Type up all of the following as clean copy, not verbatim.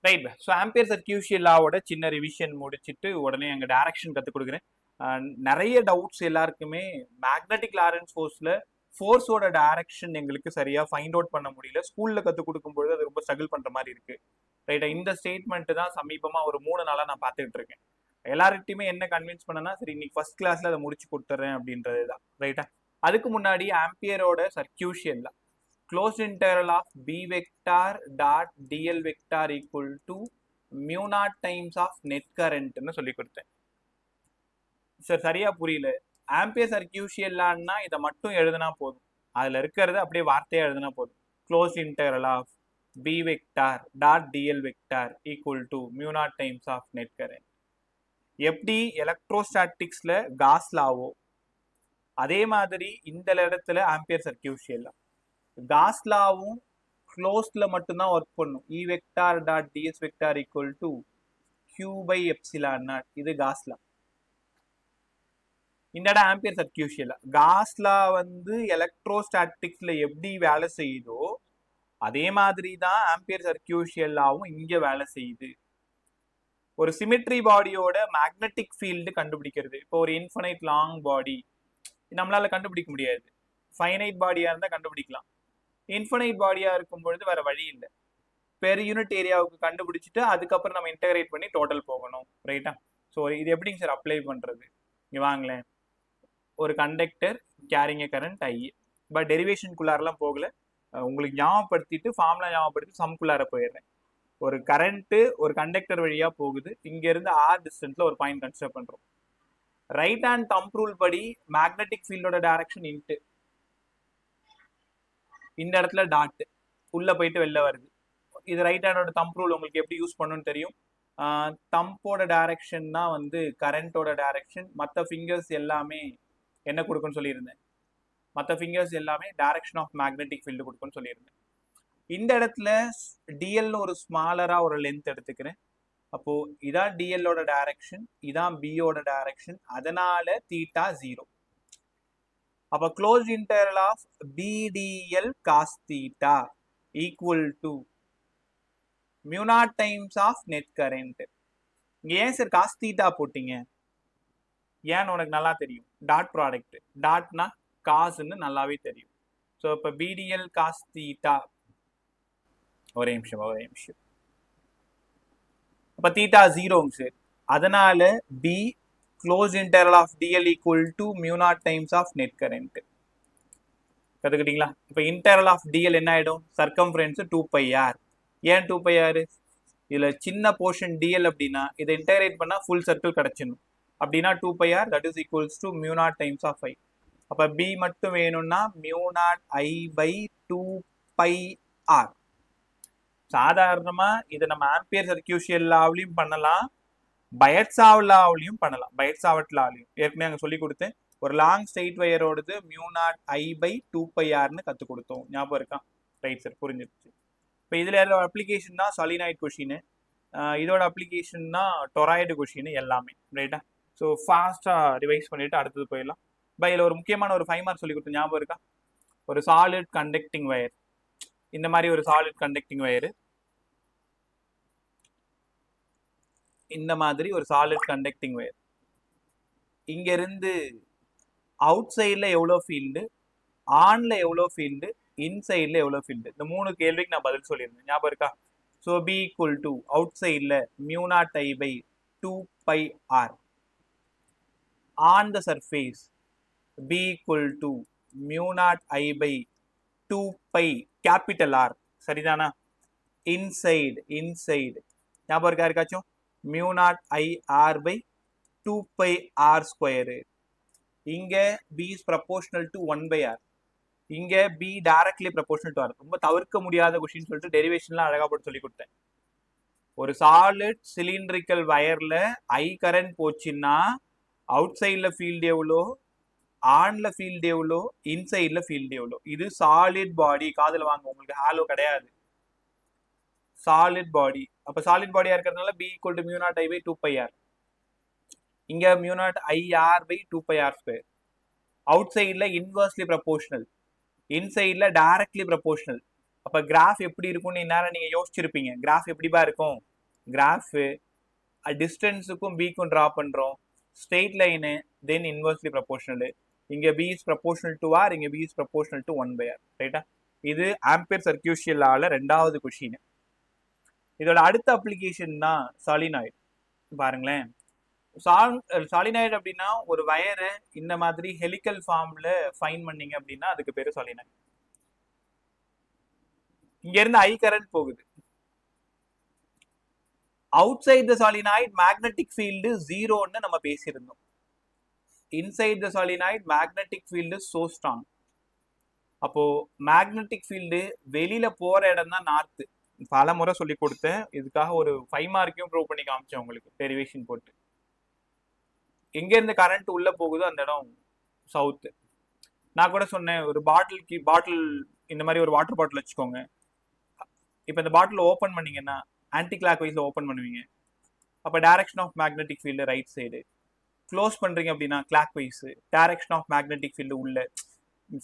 Right. So ampere சர்க்யூஷியல் லாவோட சின்ன revision முடிச்சுட்டு உடனே அங்கே டைரக்ஷன் கற்றுக் கொடுக்குறேன். நிறைய டவுட்ஸ் எல்லாருக்குமே மேக்னெட்டிக் லாரன்ஸ் ஃபோர்ஸோட டைரக்ஷன் எங்களுக்கு சரியா ஃபைண்ட் அவுட் பண்ண முடியல. ஸ்கூல்ல கற்றுக் கொடுக்கும்போது அது ரொம்ப ஸ்ட்ரகிள் பண்ற மாதிரி இருக்கு. ரைட்டா, இந்த ஸ்டேட்மெண்ட் தான் சமீபமா ஒரு 3 நாளா நான் பார்த்துட்டு இருக்கேன். எல்லார்கிட்டையுமே என்ன கன்வின்ஸ் பண்ணனா, சரி இன்னைக்கு ஃபர்ஸ்ட் கிளாஸ்ல அதை முடிச்சு கொடுத்துறேன் அப்படின்றது தான். ரைட்டா, அதுக்கு முன்னாடி ஆம்பியரோட சர்க்யூஷியல் லா closed integral of b vector dot dl vector equal to mu naught times of net current ன்னு சொல்லி கொடுத்தேன். சார் சரியா புரியல. ஆம்பியர் சர்க்யூஷியல் லான்னா இதை மட்டும் எழுதினா போதும், அதுல இருக்கிறது அப்படியே வார்த்தையா எழுதினா போதும். closed integral of b vector dot dl vector equal to mu naught times of net current. எப்படி எலக்ட்ரோஸ்டாட்டிக்ஸ்ல காஸ் லாவோ அதே மாதிரி இந்த இடத்துல ஆம்பியர் சர்க்யூஷியல் லா. காஸ் லாவும் க்ளோஸ்ட்ல மட்டும்தான் ஒர்க் பண்ணும். E vector dot ds vector equal to q by epsilon naught. இது Gauss law. இந்த இடம் ஆம்பியர் சர்க்யூஷியல். காஸ் லா எலக்ட்ரோஸ்டாட்டிக்ஸ்ல எப்படி வேலை செய்யுதோ அதே மாதிரி தான் ஆம்பியர் சர்க்யூஷியல் லாவும் இங்க வேலை செய்யுது. ஒரு சிமெட்ரி பாடியோட மேக்னெட்டிக் ஃபீல்டு கண்டுபிடிக்கிறது. இப்போ ஒரு இன்ஃபைனைட் லாங் பாடி நம்மளால கண்டுபிடிக்க முடியாது. ஃபைனைட் பாடியா இருந்தா கண்டுபிடிக்கலாம். இன்ஃபைனைட் பாடியா இருக்கும் பொழுது வேற வழி இல்லை. பெர் யூனிட் ஏரியாவுக்கு கண்டுபிடிச்சிட்டு அதுக்கப்புறம் நம்ம இன்டகிரேட் பண்ணி டோட்டல் போகணும். ரைட்டா, ஸோ இது எப்படிங்க சார் அப்ளை பண்றது? இங்க வாங்களேன். ஒரு conductor carrying a current I. But டெரிவேஷனுக்குள்ளாரெல்லாம் போகல, உங்களுக்கு ஞாபகப்படுத்திட்டு ஃபார்முலா ஞாபகப்படுத்தி சம்குள்ளார போயிடுறேன். ஒரு கரண்ட் ஒரு கண்டக்டர் வழியா போகுது. இங்க இருந்து ஆர் டிஸ்டன்ஸ்ல ஒரு பாயிண்ட் கன்சிடர் பண்றோம். ரைட் ஹேண்ட் தம்ப் ரூல் படி மேக்னெட்டிக் ஃபீல்டோட டைரக்ஷன் இன்ட்டு இந்த இடத்துல டாட் உள்ள போயிட்டு வெளில வருது. இது ரைட் ஹேண்டோட தம்ப் ரூல் உங்களுக்கு எப்படி யூஸ் பண்ணணும்னு தெரியும். தம்போட டைரக்ஷன் தான் கரண்டோட டைரக்ஷன். மற்ற ஃபிங்கர்ஸ் எல்லாமே என்ன கொடுக்குன்னு சொல்லியிருந்தேன். மற்ற ஃபிங்கர்ஸ் எல்லாமே டைரக்ஷன் ஆஃப் மேக்னெட்டிக் ஃபீல்டு கொடுக்குன்னு சொல்லியிருந்தேன். இந்த இடத்துல டிஎல்னு ஒரு ஸ்மாலரா ஒரு லென்த் எடுத்துக்கிறேன். அப்போ இதான் டிஎல்லோட டைரக்ஷன், இதான் பியோட டைரக்ஷன். அதனால தீட்டா 0. அப்ப close interval of B dl cos theta equal to mu naught times of net current. இங்க ஏன் சார் காஸ் தீட்டா போட்டீங்க? ஏன்னு உனக்கு நல்லா தெரியும். டாட் ப்ராடக்ட், டாட்னா காசுன்னு நல்லாவே தெரியும். ஸோ இப்போ பிடிஎல் காஸ் தீட்டா, ஒரே நிமிஷம். அப்ப தீட்டா 0ங்க சார். அதனால B close interval of DL equal to mu naught times of net current. கத்துக்கிட்டீங்களா? இப்போ இன்டர்வல் ஆஃப் டிஎல் என்ன ஆயிடும்? Circumference 2πr. ஏன் 2πr? இதுல சின்ன போர்ஷன் டிஎல் அப்படின்னா இதை இன்டகிரேட் பண்ணா ஃபுல் சர்க்கிள் கிடைச்சிடணும். அப்படின்னா 2πr that is equals to mu naught times of I. அப்ப பி மட்டும் வேணும்னா mu naught I by 2πr. சாதாரணமா இதை நம்ம ஆம்பியர் சர்க்யூஷியல் லாவிலையும் பண்ணலாம், பயட்சாவ் லாவிலையும் பண்ணலாம். பயட்சாவட் லாவிலையும் ஏற்கனவே அங்கே சொல்லி கொடுத்தேன். ஒரு லாங் ஸ்ட்ரெயிட் வயரோடது மியூ நாட் ஐ பை 2πrன்னு கற்றுக் கொடுத்தோம். ஞாபகம் இருக்கா? ரைட் சார், புரிஞ்சிருச்சு. இப்போ இதில் ஏதோ அப்ளிகேஷன் தான் சாலினாய்ட் கொஷின், இதோட அப்ளிகேஷன் தான் டொராய்டு கொஷின் எல்லாமே. ரைட்டா, ஸோ ஃபாஸ்ட்டாக ரிவைஸ் பண்ணிட்டு அடுத்தது போயிடலாம். பை இதில் ஒரு முக்கியமான ஒரு 5 மார்க் சொல்லி கொடுத்தோம். ஞாபகம் இருக்கா? ஒரு சாலிட் கண்டக்டிங் வயர், இந்த மாதிரி ஒரு சாலிட் கண்டக்டிங் வயரு, இந்த மாதிரி ஒரு சாலிட் கண்டக்டிங் வயர். இங்க இருந்து அவுட் சைட்ல எவ்வளோ ஃபீல்டு, ஆன்ல எவ்வளோ ஃபீல்டு, இன்சைட்ல எவ்வளோ ஃபீல்டு, இந்த 3 கேள்விக்கு நான் பதில் சொல்லியிருந்தேன். ஞாபகம் இருக்கா? ஸோ பி ஈக்குவல் டு அவுட் சைட்ல mu naught I by 2πr. On the surface B equal to mu naught I by 2π capital R. சரிதானா? இன்சைடு ஞாபகம் இருக்கா இருக்காச்சும்? Mu naught I R by 2πr square. இங்க b is proportional to 1/r. இங்க b directly proportional to r. ரொம்ப தவிர்க்க முடியாத question சொல்லிட்டு டெரிவேஷன்லாம் அழகா போட்டு சொல்லி கொடுத்தேன். ஒரு சாலிட் சிலிண்ட்ரிக்கல் வயர்ல ஐ கரண்ட் போச்சுன்னா அவுட் சைட்ல ஃபீல்டு எவ்வளோ, ஆன்ல ஃபீல்டு எவ்வளோ, இன்சைட்ல ஃபீல்டு எவ்வளோ. இது சாலிட் பாடி. காதுல வாங்க, உங்களுக்கு ஹாலோ கிடையாது. சாலிட் பாடி. அப்ப சாலிட் பாடியா இருக்கிறதுனால b equal to mu naught I by 2πr. இங்க mu naught IR by 2πr square. Out சைட்ல இன்வெர்ஸ்லி ப்ரொபோர்ஷனல், இன்சைட்ல டைரக்ட்லி ப்ரொபோர்ஷனல். அப்ப கிராஃப் எப்படி இருக்கும்னு இந்நேரம் நீங்க யோசிச்சிருப்பீங்க. கிராஃப் எப்படிப்பா இருக்கும்? கிராஃப் டிஸ்டன்ஸுக்கும் பிக்கும் டிரா பண்றோம். ஸ்ட்ரெயிட் லைனு, தென் இன்வெர்ஸ்லி ப்ரொபோர்ஷனல். இங்க b is proportional to r, இங்க b is proportional to 1/r. ரைட்டா? இது ஆம்பியர் சர்க்யூஷியல் லால ரெண்டாவது கொஸ்டின். இதோட அடுத்த அப்ளிகேஷன் தான் சாலினாய்டு. பாருங்களேன், சாலினாய்டு அப்படின்னா ஒரு வயரை இந்த மாதிரி ஹெலிக்கல் ஃபார்ம்ல ஃபைன் பண்ணீங்க அப்படின்னா அதுக்கு பேரு சாலினாய்டு. இங்க இருந்து ஐ கரண்ட் போகுது. Outside the solenoid magnetic field ஜீரோன்னு நம்ம பேசியிருந்தோம். Inside the solenoid magnetic field so strong. அப்போ மேக்னெட்டிக் ஃபீல்டு வெளியில போற இடம் தான் நார்த்து. பல முறை சொல்லி கொடுத்தேன். இதுக்காக ஒரு 5 மார்க்கையும் ப்ரூவ் பண்ணி காமிச்சேன் உங்களுக்கு டெரிவேஷன் போட்டு. எங்க இருந்து கரண்ட் உள்ள போகுதோ அந்த இடம் சவுத்து. நான் கூட சொன்னேன், ஒரு பாட்டில் இந்த மாதிரி ஒரு வாட்டர் பாட்டில் வச்சுக்கோங்க. இப்போ இந்த பாட்டில் ஓப்பன் பண்ணீங்கன்னா ஆன்டி கிளாக் வைஸ்ல ஓப்பன் பண்ணுவீங்க. அப்போ direction of magnetic field right side. Close பண்றீங்க அப்படின்னா clock wise, direction of magnetic field உள்ள.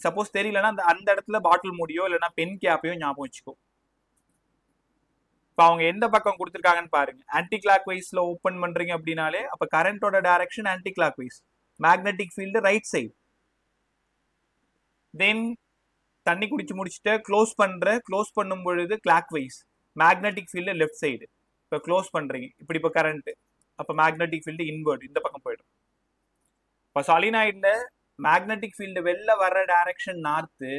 சப்போஸ் தெரியலன்னா அந்த இடத்துல பாட்டில் மூடியோ இல்லைன்னா பென் கேப்பையோ ஞாபகம் வச்சுக்கோ. இப்போ அவங்க எந்த பக்கம் கொடுத்துருக்காங்கன்னு பாருங்க. ஆன்டி கிளாக் வைஸ்ல ஓப்பன் பண்றீங்க அப்படின்னாலே அப்ப கரண்டோட direction anti clock wise, magnetic field right side. Then தண்ணி குடிச்சு முடிச்சுட்டு க்ளோஸ் பண்ணும் பொழுது clock wise, magnetic field left side. இப்போ க்ளோஸ் பண்றீங்க இப்படி, இப்போ கரண்ட், அப்போ மேக்னெட்டிக் ஃபீல்டு இன்வெர்ட் இந்த பக்கம் போயிடும். இப்போ சாலினாய்டுல மேக்னெட்டிக் ஃபீல்டு வெளில வர்ற டைரக்ஷன் நார்த்து,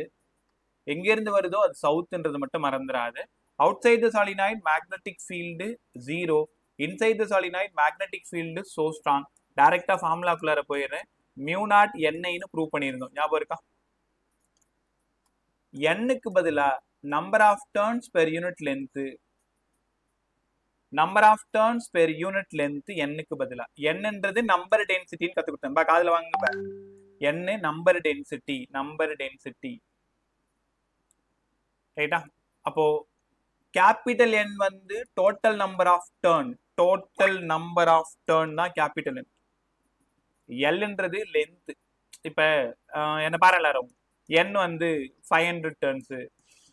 எங்க இருந்து வருதோ அது சவுத்ன்றது மட்டும் மறந்துடாது. Outside the solenoid magnetic field zero, inside the solenoid magnetic field so strong. டைரக்டா ஃபார்முலாக்குள்ளார போயிடுறேன். μ0 NIன்னு ப்ரூவ் பண்ணியிருந்தோம், ஞாபகம் இருக்கா? n-க்கு பதிலா number of turns per unit length, number of turns per unit length n-க்கு பதிலா. n-ன்றது நம்பர் டென்சிட்டின்னு கத்து கொடுத்தேன். காதுல வாங்க. n number density. ரைட்டா? அப்போ கேபிட்டல் N வந்து டோட்டல் நம்பர் ஆஃப் டர்ன் தான் கேபிட்டல் N. Lன்றது லென்த். இப்ப என்ன பாரு எல்லாரும், n வந்து 500 டர்ன்ஸ்,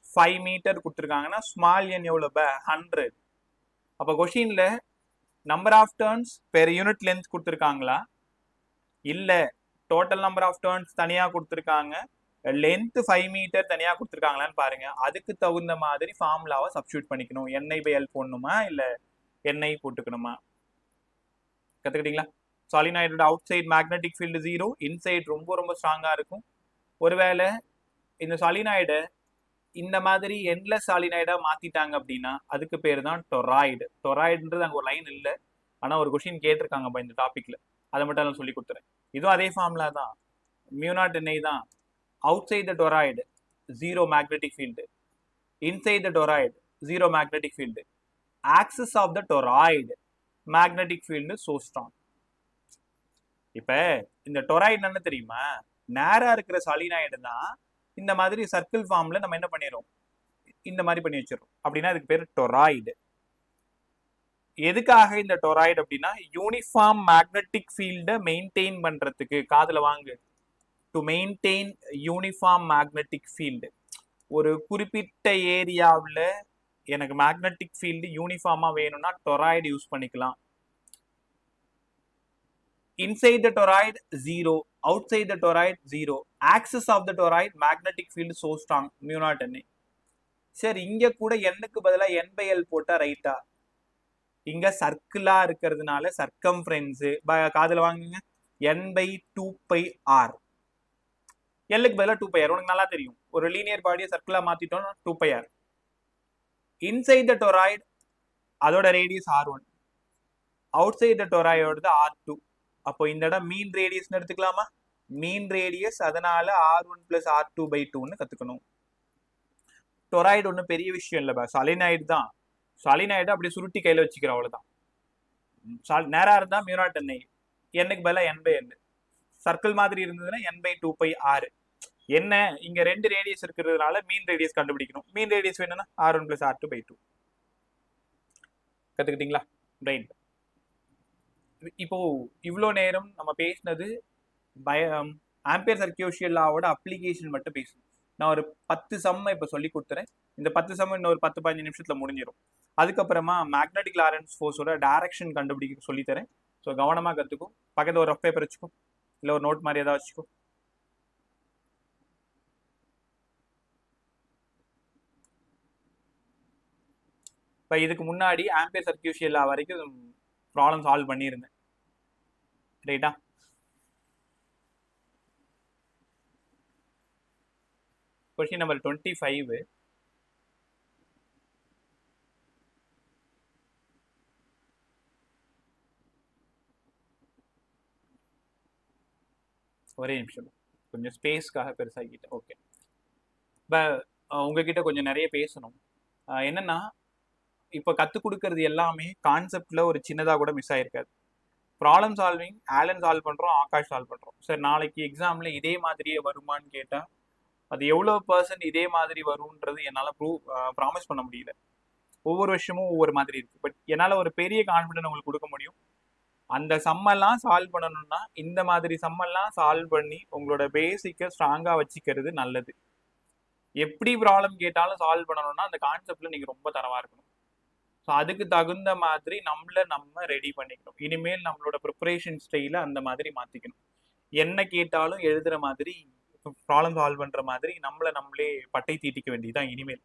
5 மீட்டர் கொடுத்துருக்காங்கன்னா ஸ்மால் n எவ்வளவு? 100. அப்ப கொஸ்டின்ல number of turns per unit length கொடுத்துருக்காங்களா, இல்ல டோட்டல் நம்பர் ஆஃப் டர்ன்ஸ் தனியா கொடுத்துருக்காங்க, லென்த் 5 மீட்டர் தனியா கொடுத்துருக்காங்களான்னு பாருங்க. அதுக்கு தகுந்த மாதிரி ஃபார்முலாவை சப்ஸ்டியூட் பண்ணிக்கணும். NI/L போடணுமா இல்ல NI போட்டுக்கணுமா? கத்துக்கிட்டீங்களா? சாலினாய்டோட outside magnetic field zero, inside ரொம்ப ரொம்ப ஸ்ட்ராங்கா இருக்கும். ஒருவேளை இந்த சாலினாய்டை இந்த மாதிரி எண்ட்லெஸ் சாலினாய்டா மாத்திட்டாங்க அப்படின்னா அதுக்கு பேர் தான் டொராய்டு. டொராய்டுன்றது அங்கே ஒரு லைன் இல்லை, ஆனா ஒரு கொஸ்டின் கேட்டிருக்காங்கப்பா இந்த டாபிக்ல, அதை மட்டும் நான் சொல்லி கொடுத்துறேன். இதுவும் அதே ஃபார்முலா தான், μ0 NI தான். Outside the toroid, zero magnetic field. Inside the toroid, zero magnetic field. Axis of the toroid, magnetic field is so strong. இப்ப இந்த டொராய்டு என்ன தெரியுமா? நேரா இருக்கிற சாலினாய்டு தான் இந்த மாதிரி சர்க்கிள் ஃபார்ம்ல நம்ம என்ன பண்ணிடுறோம், இந்த மாதிரி பண்ணி வச்சிடறோம். அப்படின்னா இதுக்கு பேர் டொராய்டு. எதுக்காக இந்த டொராய்டு அப்படின்னா யூனிஃபார்ம் மேக்னெட்டிக் ஃபீல்டை மெயின்டைன் பண்றதுக்கு. காதுல வாங்கு, to maintain uniform magnetic field. ஒரு குறிப்பிட்ட ஏரியாவில் எனக்கு மேக்னெட்டிக் ஃபீல்டு யூனிஃபார்மா வேணும்னா டொராய்டு யூஸ் பண்ணிக்கலாம். Inside the toroid zero, outside the toroid zero. Axis of the toroid magnetic field so strong, μ0 NI. சரி, இங்க கூட n-க்கு பதிலாக n/L போட்டா ரைட்டா? இங்க சர்க்கிளா இருக்கிறதுனால சர்க்கம்ஃபரன்ஸ், காதுல வாங்குங்க, n/2πr. L-க்கு பதிலாக 2πr. உனக்கு நல்லா தெரியும், ஒரு லீனியர் பாடியை சர்க்கிளா மாத்திட்டோம், 2πr. இன்சைட் த டொராய்டு அதோட radius r1, outside the டொராய்டோட r2. அப்போ இந்த இடம் மீன் ரேடியஸ் எடுத்துக்கலாமா? மீன் ரேடியஸ், அதனால r1 + r2/2ன்னு கத்துக்கணும். டொராய்டு ஒன்றும் பெரிய விஷயம் இல்லை, சாலினாய்டு தான். சாலினாய்டு அப்படியே சுருட்டி கையில வச்சுக்கிறோம், அவ்வளவுதான். நேரா இருந்தா μ0 NI, n-க்கு பதிலாக n/L. சர்க்கிள் மாதிரி இருந்ததுன்னா n/2πr. என்ன, இங்க ரெண்டு ரேடியஸ் இருக்கிறதுனால மீன் ரேடியஸ் கண்டுபிடிக்கணும். மீன் ரேடியஸ் வேணும்னா r1 + r2/2. கத்துக்கிட்டீங்களா? ரைட். இப்போ இவ்வளோ நேரம் நம்ம பேசினது ஆம்பியர் சர்க்யூஷியல் லாவோட அப்ளிகேஷன் மட்டும் பேசணும். நான் ஒரு 10 சம் இப்போ சொல்லி கொடுத்துறேன். இந்த 10 சம் இன்னொரு 10-15 நிமிஷத்துல முடிஞ்சிடும். அதுக்கப்புறமா மேக்னெட்டிக் லாரன்ஸ் ஃபோர்ஸோட டைரக்ஷன் கண்டுபிடிக்க சொல்லித்தரேன். ஸோ கவனமா கத்துக்கும். பக்கத்துல ஒரு ரஃப் பேப்பர் வச்சுக்கோ, இல்லை ஒரு நோட் மாதிரி ஏதாவது வச்சுக்கோ. இப்போ இதுக்கு முன்னாடி ஆம்பியர் சர்க்யூஷியல் லா வரைக்கும் ப்ராப்ளம் சால்வ் பண்ணியிருந்தேன். ரைட்டா? Question number 25. ஒரே நிமிஷம், கொஞ்சம் ஸ்பேஸ்க்காக பெருசாகிட்டேன். ஓகே, இப்போ உங்ககிட்ட கொஞ்சம் நிறைய பேசணும். என்னன்னா, இப்போ கற்றுக் கொடுக்கறது எல்லாமே கான்செப்ட்ல ஒரு சின்னதாக கூட மிஸ் ஆயிருக்காது. ப்ராப்ளம் சால்விங் ஆலன் சால்வ் பண்ணுறோம், ஆகாஷ் சால்வ் பண்ணுறோம். சார் நாளைக்கு எக்ஸாமில் இதே மாதிரியே வருமானு கேட்டால் அது எவ்வளோ % இதே மாதிரி வரும்ன்றது என்னால் ப்ராமிஸ் பண்ண முடியல. ஒவ்வொரு வருஷமும் ஒவ்வொரு மாதிரி இருக்குது. பட் என்னால் ஒரு பெரிய கான்ஃபிடென்ட் உங்களுக்கு கொடுக்க முடியும். அந்த சம்மெல்லாம் சால்வ் பண்ணணும்னா இந்த மாதிரி சம்மெல்லாம் சால்வ் பண்ணி உங்களோட பேசிக்கை ஸ்ட்ராங்காக வச்சுக்கிறது நல்லது. எப்படி ப்ராப்ளம் கேட்டாலும் சால்வ் பண்ணணும்னா அந்த கான்செப்டில் நீங்கள் ரொம்ப தரவாக இருக்கணும். ஸோ அதுக்கு தகுந்த மாதிரி நம்ம ரெடி பண்ணிக்கணும். இனிமேல் நம்மளோட ப்ரிப்பரேஷன் ஸ்டைலை அந்த மாதிரி மாற்றிக்கணும். என்ன கேட்டாலும் எழுதுகிற மாதிரி, ப்ராப்ளம் சால்வ் பண்ணுற மாதிரி நம்மளே பட்டை தீட்டிக்க வேண்டியதுதான் இனிமேல்.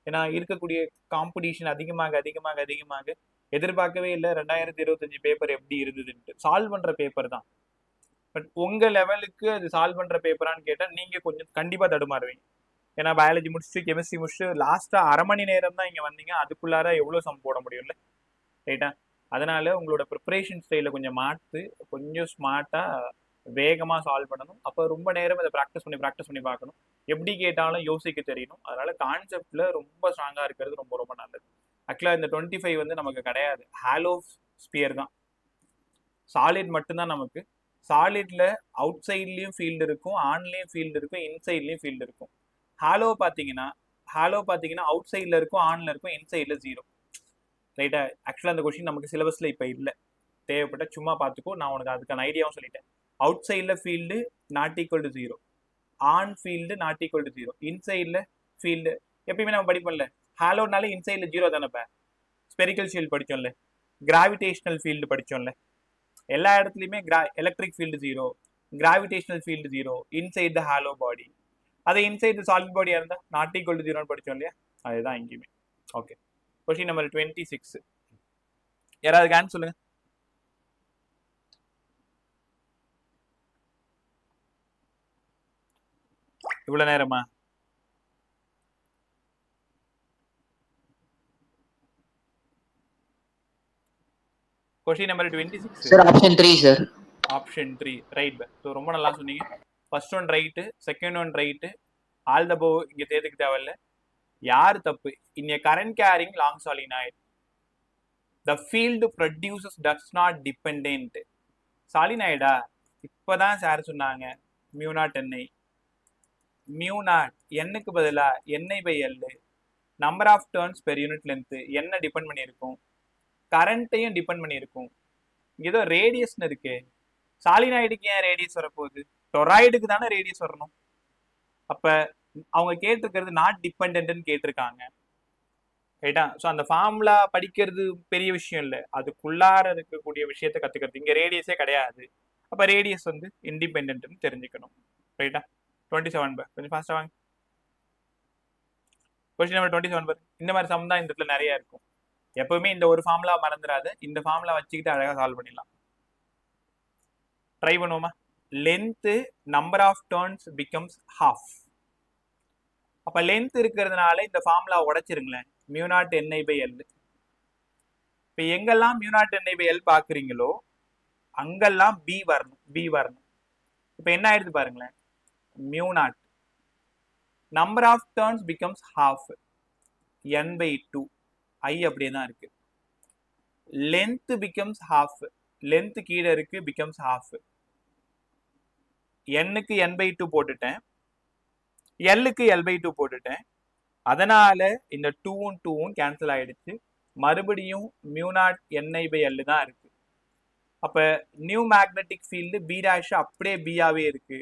ஏன்னா இருக்கக்கூடிய காம்படிஷன் அதிகமாக அதிகமாக அதிகமாக எதிர்பார்க்கவே இல்லை 2025 பேப்பர் எப்படி இருந்ததுன்ட்டு. சால்வ் பண்ணுற பேப்பர் தான். பட் உங்கள் லெவலுக்கு அது சால்வ் பண்ணுற பேப்பரான்னு கேட்டால் நீங்கள் கொஞ்சம் கண்டிப்பாக தடுமாறுவீங்க. ஏன்னா பயாலஜி முடிச்சுட்டு கெமிஸ்ட்ரி முடிச்சுட்டு லாஸ்ட்டாக அரை மணி நேரம் தான் இங்கே வந்தீங்க. அதுக்குள்ளார எவ்வளோ சம் போட முடியும்ல? ரைட்டா? அதனால உங்களோட ப்ரிப்பரேஷன் ஸ்டைலை கொஞ்சம் மாற்று, கொஞ்சம் ஸ்மார்ட்டாக வேகமாக சால்வ் பண்ணணும். அப்போ ரொம்ப நேரம் அதை ப்ராக்டிஸ் பண்ணி பார்க்கணும். எப்படி கேட்டாலும் யோசிக்க தெரியணும். அதனால கான்செப்டில் ரொம்ப ஸ்ட்ராங்காக இருக்கிறது ரொம்ப ரொம்ப நல்லது. ஆக்சுவலாக இந்த 25 வந்து நமக்கு கிடையாது, ஹாலோ ஸ்பியர் தான். சாலிட் மட்டும்தான் நமக்கு. சாலிட்ல அவுட் சைட்லேயும் ஃபீல்டு இருக்கும், ஆன்லேயும் ஃபீல்டு இருக்கும், இன்சைட்லேயும் ஃபீல்டு இருக்கும். ஹாலோ பார்த்தீங்கன்னா அவுட் சைடில் இருக்கும், ஆனில் இருக்கும், இன்சைடில் 0. ரைட்டா? ஆக்சுவலாக அந்த கொஸ்டின் நமக்கு சிலபஸில் இப்போ இல்லை. தேவைப்பட்ட சும்மா பார்த்துக்கோ, நான் உனக்கு அதுக்கான ஐடியாவும் சொல்லிட்டேன். அவுட் சைடில் field not equal to 0, on field not equal to 0, இன்சைடில் ஃபீல்டு எப்பயுமே நம்ம படிப்போம்ல. ஹாலோனாலே இன்சைடில் 0 தானேப்பா. ஸ்பெரிக்கல் ஷீல்டு படித்தோம்ல, கிராவிடேஷனல் ஃபீல்டு படித்தோம்ல. எல்லா இடத்துலையுமே electric field 0, gravitational field 0, inside the hollow body. அதை இன்சைட் சாலிட் பாடியாக இருந்தால் நாட் ஈக்குவல் டு 0 படித்தோம் இல்லையா? அதுதான் இங்கேயுமே. Okay, question number 26. யாராவது ஆன்சர் சொல்லுங்க. இவ்வளோ நேரமா? Question number 26. Sir option 3 sir. Option 3 right. So ரொம்ப நல்லா சொன்னீங்க. First one right, second one right, all the போ இங்கே தேர்த்துக்கு தேவையில்ல. யார் தப்பு? In a current carrying long solenoid the field produces does not dependent. சாலினாய்டா? இப்போதான் சார் சொன்னாங்க mu not NI. Mu naught எண்ணுக்கு பதிலாக NI/L, number of turns per unit length என்ன டிபெண்ட் பண்ணியிருக்கும்? கரண்ட்டையும் டிபெண்ட் பண்ணியிருக்கும். ஏதோ ரேடியஸ்னு இருக்கு. சாலினாய்டுக்கு ஏன் ரேடியஸ் வரப்போகுது? டொராய்டுக்கு தானே ரேடியஸ் வரணும். அப்போ அவங்க கேட்டிருக்கிறது நாட் டிபெண்ட்னு கேட்டிருக்காங்க. ரைட்டா? ஸோ அந்த ஃபார்முலா படிக்கிறது பெரிய விஷயம் இல்லை, அதுக்குள்ளார இருக்கக்கூடிய விஷயத்த கற்றுக்கிறது. இங்கே ரேடியஸே கிடையாது. அப்போ ரேடியஸ் வந்து இண்டிபெண்ட்னு தெரிஞ்சுக்கணும். ரைட்டா? 27 பர் கொஞ்சம் ஃபாஸ்ட்டாக வாங்க. Question number 27 per. இந்த மாதிரி சம் தான் இந்த இடத்துல நிறைய இருக்கும். எப்பவுமே இந்த ஒரு ஃபார்முலா மறந்துடாது. இந்த ஃபார்முலா வச்சுக்கிட்டு அழகாக சால்வ் பண்ணிடலாம். ட்ரை பண்ணுவோமா? Length number of turns becomes half. அப்போ லென்த் இருக்கிறதுனால இந்த ஃபார்முலா உடைச்சிருங்களேன், மியூ நாட் NI/L. இப்போ எங்கெல்லாம் மியூ நாட் NI/L பார்க்குறீங்களோ அங்கெல்லாம் பி வரணும். இப்போ என்ன ஆயிடுது பாருங்களேன், mu naught number of turns becomes half, N/2, I அப்படியே தான் இருக்கு. லென்த் பிகம்ஸ் ஹாஃப், லென்த் கீழே இருக்கு, பிகம்ஸ் ஹாஃப். N-க்கு N/2 போட்டுட்டேன், L-க்கு L/2 போட்டுட்டேன். அதனால இந்த 2ம் 2ம் கேன்சல் ஆயிடுச்சு. மறுபடியும் மியூ நாட் NI/L தான் இருக்கு. அப்ப நியூ மேக்னெட்டிக் ஃபீல்டு B' அப்படியே B ஆவே இருக்கு.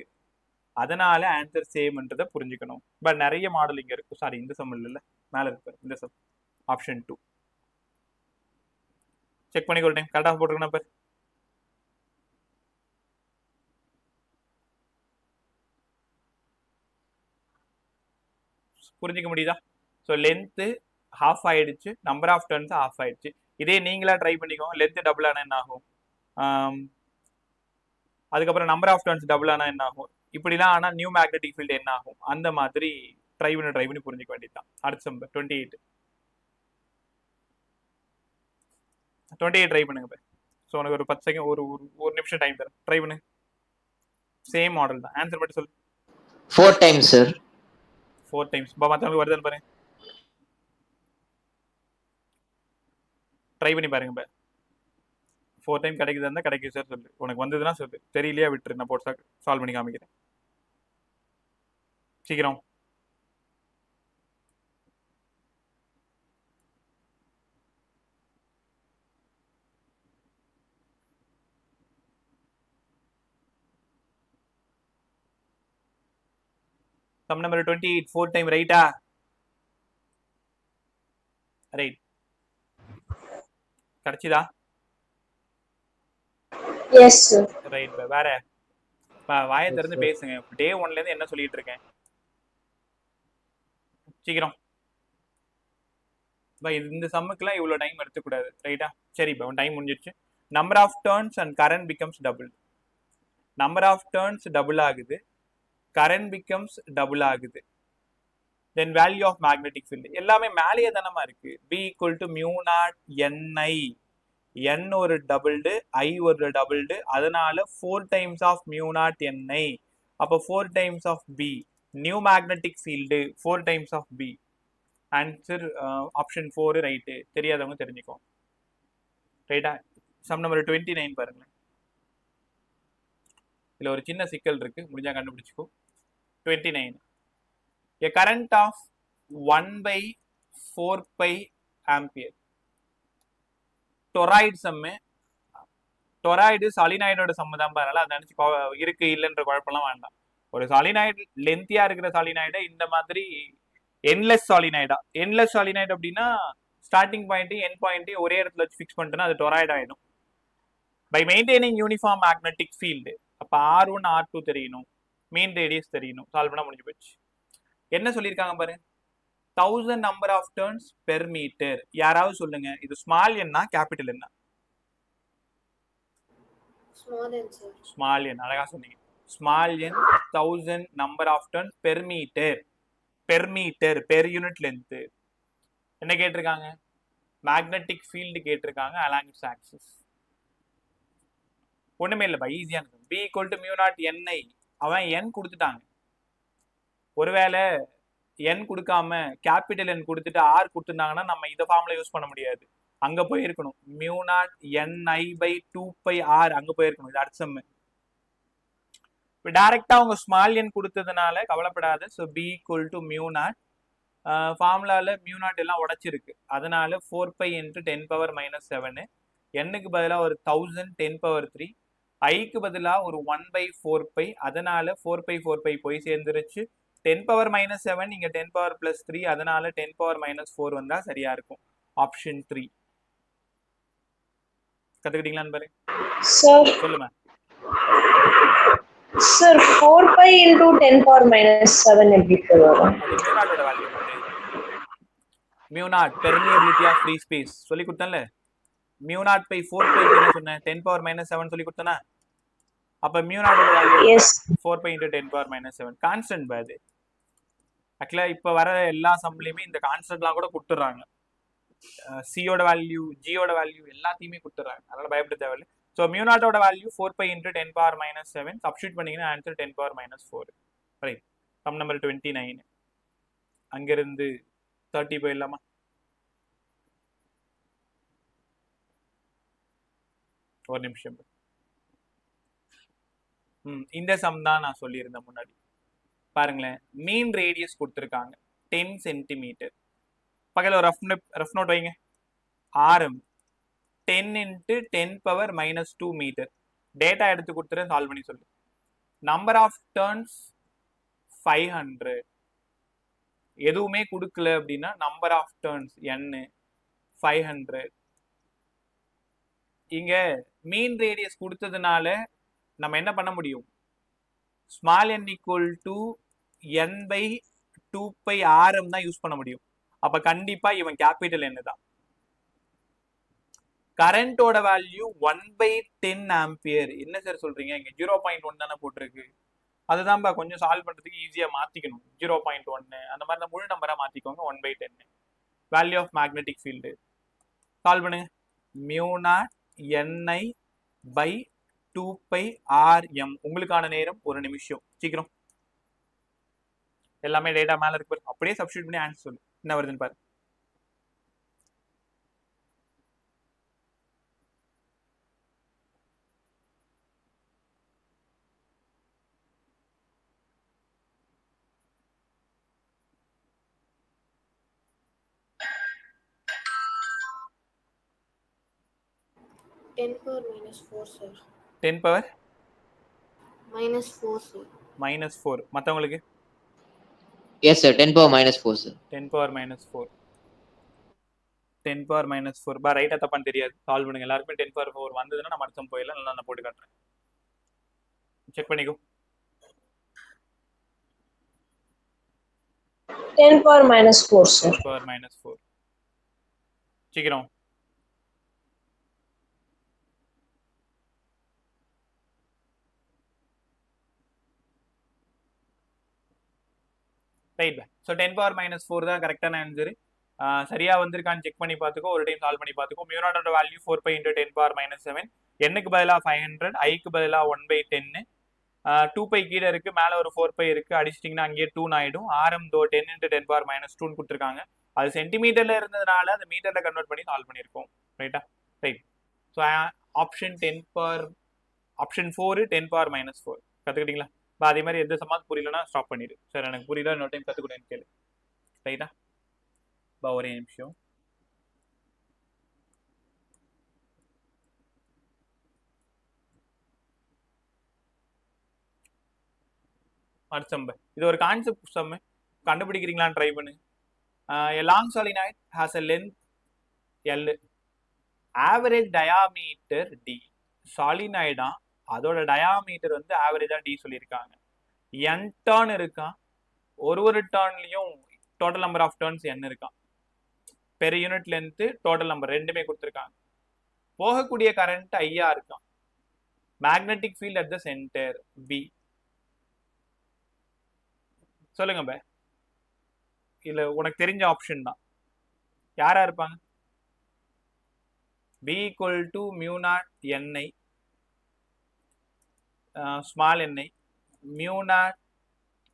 அதனால ஆன்சர் சேம்ன்றதை புரிஞ்சுக்கணும். பட் நிறைய மாடல் இங்க இருக்கு. சாரி, இந்த சம் இல்ல, மேல இருக்கு இந்த சம், ஆப்ஷன் 2. செக் பண்ணி கொள்றேன், கரெக்டா போட்டுருக்கேன். அப்ப புரிஞ்சுக்க முடியுதா? ஸோ லென்த்து ஹாஃப் ஆயிடுச்சு, நம்பர் ஆஃப் டர்ன்ஸ் ஹாஃப் ஆயிடுச்சு. இதே நீங்களா ட்ரை பண்ணிக்கோங்க. லென்த் டபுள் ஆனா என்ன ஆகும், அதுக்கப்புறம் நம்பர் ஆஃப் டர்ன்ஸ் டபுள் ஆனா என்ன ஆகும், இப்படிலாம் ஆனா நியூ மேக்னெட்டிக் ஃபீல்டு என்ன ஆகும், அந்த மாதிரி ட்ரை பண்ணி புரிஞ்சுக்க வேண்டியதுதான். அடுத்த சம் 28. 28 ட்ரை பண்ணுங்க. ஸோ உனக்கு ஒரு 10 செகண்ட், ஒரு நிமிஷம் டைம் தரேன், ட்ரை பண்ணு. சேம் மாடல் தான், ஆன்சர் மட்டும் சொல்லு. 4 times sir. 4 times. மற்றவங்களுக்கு வருதுன்னு பாருங்க, ட்ரை பண்ணி பாருங்க. 4 டைம் கிடைக்குதா இருந்தா கிடைக்கும் சார் சொல்லு. உனக்கு வந்ததுன்னா சொல்லு, தெரியலையா விட்டுரு, நான் போட்டு சால்வ் பண்ணி காமிக்கிறேன். சீக்கிரம். சம் நம்பர் 28, 4 டைம் ரைட்டா? ரைட். கிடைச்சதா? S sir. ரைட். வேற வாயை திறந்து பேசுங்க. டே 1ல இருந்து என்ன சொல்லிட்டு இருக்கேன், சீக்கிரம். இந்த சம்முக்குலாம் இவ்வளவு டைம் எடுத்துக்கூடாது, ரைட்டா? சரி, இப்போ டைம் முடிஞ்சிருச்சு. Number of turns and current becomes double. Number of turns double ஆகுது, கரண்ட் பிகம்ஸ் டபுள் ஆகுது. Then value of magnetic field எல்லாமே மேலேயே தானமா இருக்கு. B equal to mu not NI. N ஒரு டபுள்டு, ஐ ஒரு டபுள்டு, அதனால 4 times of mu not NI. அப்போ 4 times of B. New magnetic field 4 times of B. Answer option 4 right. தெரியாதவங்க தெரிஞ்சுக்கோ, ரைட்டா? சம் நம்பர் 29 பாருங்க. இதுல ஒரு சின்ன சிக்கல் இருக்கு, முடிஞ்சா கண்டுபிடிச்சுக்கோ. 29. A current of 1/4 pi ampere. Toroid same. Toroid சாலினாய்டோட சம்மு தான், அதனால அதை நினைச்சு இருக்கு இல்லைன்ற குழப்பம்லாம் வேண்டாம். ஒரு சாலினாய்டு லென்த்தியா இருக்கிற சாலினாய்டை இந்த மாதிரி என்லெஸ் சாலினாய்டா. என்லெஸ் சாலினாய்டு அப்படின்னா ஸ்டார்டிங் பாயிண்ட்டையும் என் பாயிண்ட்டையும் ஒரே இடத்துல வச்சு ஃபிக்ஸ் பண்ணிட்டோன்னா அது டொராய்டு ஆயிடும். By maintaining uniform magnetic field. அப்போ R1 R2 தெரியணும், மீன் ரேடியஸ் தெரியணும், சால்வ் பண்ணா முடிஞ்சு போச்சு. என்ன சொல்லியிருக்காங்க பாரு, 1000 number of turns per metre. யாராவது சொல்லுங்க, இது ஸ்மால் என்னா கேபிட்டல் என்ன? Small N. அழகா சொன்னீங்க. Small N 1000 number of turns per metre. Per metre, per unit length. என்ன கேட்டிருக்காங்க, மேக்னெட்டிக் ஃபீல்டு கேட்டிருக்காங்க அலாங் இட்ஸ் ஆக்சிஸ். ஒண்ணுமே இல்லப்பா, ஈஸியா இருக்கும். B equal to mu not NI. அவன் என் கொடுத்துட்டாங்க. ஒருவேளை என் கொடுக்காம கேபிட்டல் என் கொடுத்துட்டு ஆர் கொடுத்துருந்தாங்கன்னா நம்ம இந்த ஃபார்ம்ல யூஸ் பண்ண முடியாது, அங்க போய் இருக்கணும். Mu not NI by 2πr அங்க போயிருக்கணும். இது அடுத்த சம். இப்போ டைரக்டா அவங்க ஸ்மால் என் கொடுத்ததுனால கவலைப்படாத. So B equal to mu naught, ஃபார்முலால மியூ நாட் எல்லாம் உடைச்சிருக்கு, அதனால 4π இன்ட்டு 10⁻⁻7. என்னுக்கு பதிலாக ஒரு 1000 10⁻3, ஐக்கு பதிலாக ஒரு 1/4π, அதனால 4π போய் சேர்ந்துருச்சு. 10⁻⁻7 இங்க 10⁻+3, அதனால 10⁻⁻4 வந்தா சரியா இருக்கும். ஆப்ஷன் 3. கத்துக்கிட்டீங்களான்னு பாரு. சொல்லுமா சார். 4π into 10⁻⁻7 எப்படி வரும்? அது மியூ நாட்டோட value. Mu naught permeability of free space சொல்லி கொடுத்தேன்ல. மியூ நாட் பை 4π என்ன சொன்னேன், 10⁻⁻7 சொல்லி கொடுத்தனா. அப்ப மியூ நாட்டோட வேல்யூ 4π into 10⁻⁻7. கான்ஸ்டன்ட் பாது. ஆக்சுவலா இப்ப வர எல்லா சம்லயுமே இந்த கான்ஸ்டன்ட்லாம் கூட கொடுத்துறாங்க. சியோட வேல்யூ, ஜியோட வேல்யூ எல்லாத்தையுமே கொடுத்துறாங்க, அதனால பயப்பட தேவையில்லை. ஸோ மியூ நாட்டோட வேல்யூ 4π into 10⁻⁻7. சப்ஸ்டியூட் பண்ணீங்கன்னா ஆன்சர் 10⁻⁻4. ரைட். Sum number 29. அங்கிருந்து 30 போயிடலாமா? ஒரு நிமிஷம். இந்த சம் தான் நான் சொல்லியிருந்தேன் முன்னாடி. பாருங்களேன், மீன் ரேடியஸ் கொடுத்துருக்காங்க 10 சென்டிமீட்டர். பக்கத்தில் ஒரு ரஃப் நோட் வைங்க. ஆரம் 10 into 10⁻⁻2 மீட்டர். டேட்டா எடுத்து கொடுத்துட்டு சால்வ் பண்ணி சொல்லு. Number of turns 500. எதுவுமே கொடுக்கல அப்படின்னா நம்பர் ஆஃப் டர்ன்ஸ் n 500. இங்க மீன் ரேடியஸ் கொடுத்ததுனால நம்ம என்ன பண்ண முடியும்? Small n equal to n by 2 by RM தான் யூஸ் பண்ண முடியும். அப்ப கண்டிப்பா இவன் கேபிட்டல் n தான். கரண்டோட வேல்யூ 1/10 ஆம்பியர். என்ன சார் சொல்றீங்க? இங்க 0.1 தானே போட்டிருக்கு. அதுதான்ப்பா கொஞ்சம் சால்வ் பண்றதுக்கு ஈஸியா மாத்திக்கணும். 0.1 அந்த மாதிரி தான் முழு நம்பரா மாத்திக்கோங்க. 1/10 value of magnetic field. Solve பண்ணுங்க. Mu naught ni by 2 by RM. உங்களுக்கான நேரம் 1 நிமிஷம். சீக்கிரம். எல்லாமே டேட்டா மேல இருக்கு பாரு. அப்படியே சப்ஸ்டிட்யூட் பண்ணி ஆன்சர் சொல்லு. என்ன வருதுன்னு பாரு. Ten power minus 4, sir. 10 power Minus 4, sir. -4. மற்றவங்களுக்கு Yes, sir. 10 power minus 4, sir. 10 power -4. 10 power -4. பா ரைட்டா தப்பான்னு தெரியாது. சால்வ் பண்ணுங்க. எல்லாருக்குமே 10 பவர் 4 வந்ததுன்னா நம்ம அடுத்த போயிடலாம். நல்லா நான் போட்டு காட்டுறேன். செக் பண்ணிக்கோ. 10 power minus 4, sir. 10 பவர் -4. சீக்கிரம். ரைட். ஸோ 10 பவர் -4 தான் கரெக்டான ஆன்சர். சரியா வந்திருக்கான்னு செக் பண்ணி பார்த்துக்கோ. ஒரு டைம் சால்வ் பண்ணி பார்த்துக்கோ. மியூனாட்டோட வேல்யூ 4 பை இன்டூ 10 பவர் -7. என்னுக்கு பதிலாக 500, ஐக்கு பதிலாக 1/10. 2 பை கீழே இருக்கு, மேலே ஒரு 4 பை இருக்கு. அடிச்சிட்டிங்கன்னா அங்கேயே 2 ஆயிடும். ஆரம் தோ 10 இன்டூ 10 பவர் -2 கொடுத்துருக்காங்க. அது சென்டிமீட்டர்ல இருந்ததுனால அதை மீட்டர்ல கன்வெர்ட் பண்ணி சால்வ் பண்ணியிருக்கோம். ரைட்டா? ரைட். So option 4 10 power -4 கற்றுக்கிட்டீங்களா? அதே மாதிரி எந்த சமாத் புரியலன்னா ஸ்டாப் பண்ணிடு. சார் எனக்கு புரியல, இன்னொரு டைம் கற்றுக்கூடன்னு கேளு. ரைட்டா? ஒரே நிமிஷம். அடுத்த இது ஒரு கான்செப்ட் சம். கண்டுபிடிக்கிறீங்களான்னு ட்ரை பண்ணு. A long solenoid has a length L, average diameter D. சாலினாய்டா, அதோட டயாமீட்டர் வந்து ஆவரேஜா D சொல்லியிருக்காங்க. n டர்ன் இருக்கான். ஒரு டர்ன்லயும் total number of turns n இருக்கான். Per unit length total number ரெண்டுமே கொடுத்துருக்காங்க. போகக்கூடிய கரண்ட் ஐயா இருக்கான். Magnetic field at the centre B. சொல்லுங்க பே. இல்ல உனக்கு தெரிஞ்ச ஆப்ஷன் தான். யாரா இருப்பாங்க? B equal to mu naught ni small ni mu naught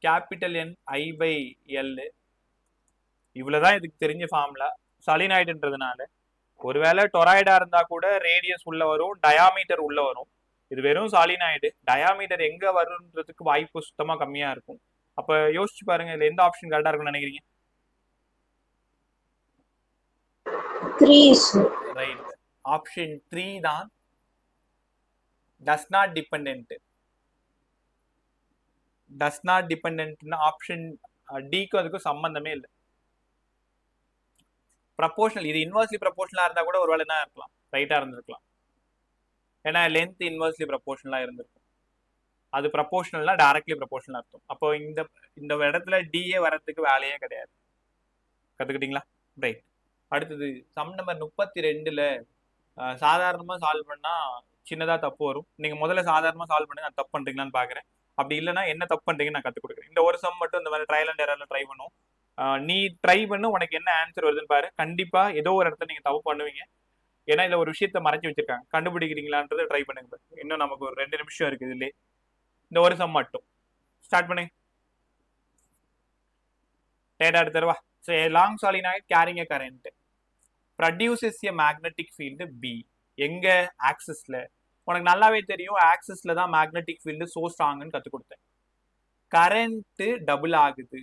capital N I by L. இவ்வளவுதான் இதுக்கு தெரிஞ்ச ஃபார்முலா. சாலினாய்டுன்றதுனால ஒருவேளை டொராய்டா இருந்தா கூட ரேடியஸ் உள்ள வரும், டயாமீட்டர் உள்ள வரும். இது வெறும் சாலினாய்டு. டயாமீட்டர் எங்க வரும்ன்றதுக்கு வாய்ப்பு சுத்தமா கம்மியா இருக்கும். அப்ப யோசிச்சு பாருங்க, இதுல எந்த ஆப்ஷன் கரெக்டா இருக்கும்னு நினைக்கிறீங்க? 3, sir. ரைட். ஆப்ஷன் 3 தான். Does not dependent. Does not டிபெண்டன்ட்னா ஆப்ஷன் டிக்கு அதுக்கும் சம்பந்தமே இல்லை. ப்ரப்போர்ஷனல். இது இன்வெர்ஸ்லி ப்ரப்போர்ஷனலா இருந்தா கூட ஒருவேளை என்ன இருக்கலாம், ரைட்டா இருந்திருக்கலாம். ஏன்னா லென்த் இன்வெர்ஸ்லி ப்ரப்போர்ஷனலா இருந்திருக்கும். அது ப்ரப்போர்ஷனல்னா டைரக்ட்லி ப்ரப்போர்ஷனல் அர்த்தம். அப்போ இந்த இடத்துல டிஏ வரதுக்கு வேலையே கிடையாது. கத்துக்கிட்டீங்களா? ரைட். அடுத்தது சம் நம்பர் 32ல சாதாரணமா சால்வ் பண்ணா சின்னதா தப்பு வரும். நீங்க முதல்ல சாதாரணமா சால்வ் பண்ணி நான் தப்பு பண்றீங்களான்னு பாக்குறேன். அப்படி இல்லைன்னா என்ன தப்பு பண்றீங்கன்னு நான் கத்துக் கொடுக்குறேன். இந்த ஒரு சம் மட்டும் இந்த மாதிரி ட்ரையல் அண்ட் எரர்ல ட்ரை பண்ணும். நீ ட்ரை பண்ணு, உனக்கு என்ன ஆன்சர் வருதுன்னு பாரு. கண்டிப்பா ஏதோ ஒரு இடத்துல நீங்க தப்பு பண்ணுவீங்க. ஏன்னா இதுல ஒரு விஷயத்த மறைச்சு வச்சிருக்காங்க. கண்டுபிடிக்கிறீங்களான்றதை ட்ரை பண்ணுங்க. இன்னும் நமக்கு ஒரு 2 நிமிஷம் இருக்கு. இதுல இந்த ஒரு சம் மட்டும் ஸ்டார்ட் பண்ணுங்க. Data எடுத்துருவா. So a long solenoid carrying a current produces a magnetic field B. எங்க? ஆக்சிஸ்ல. உனக்கு நல்லாவே தெரியும், ஆக்சிஸ்ல தான் மேக்னெட்டிக் ஃபீல்டு சோ ஸ்ட்ராங்னு கத்து கொடுத்தேன். கரண்ட் டபுள் ஆகுது.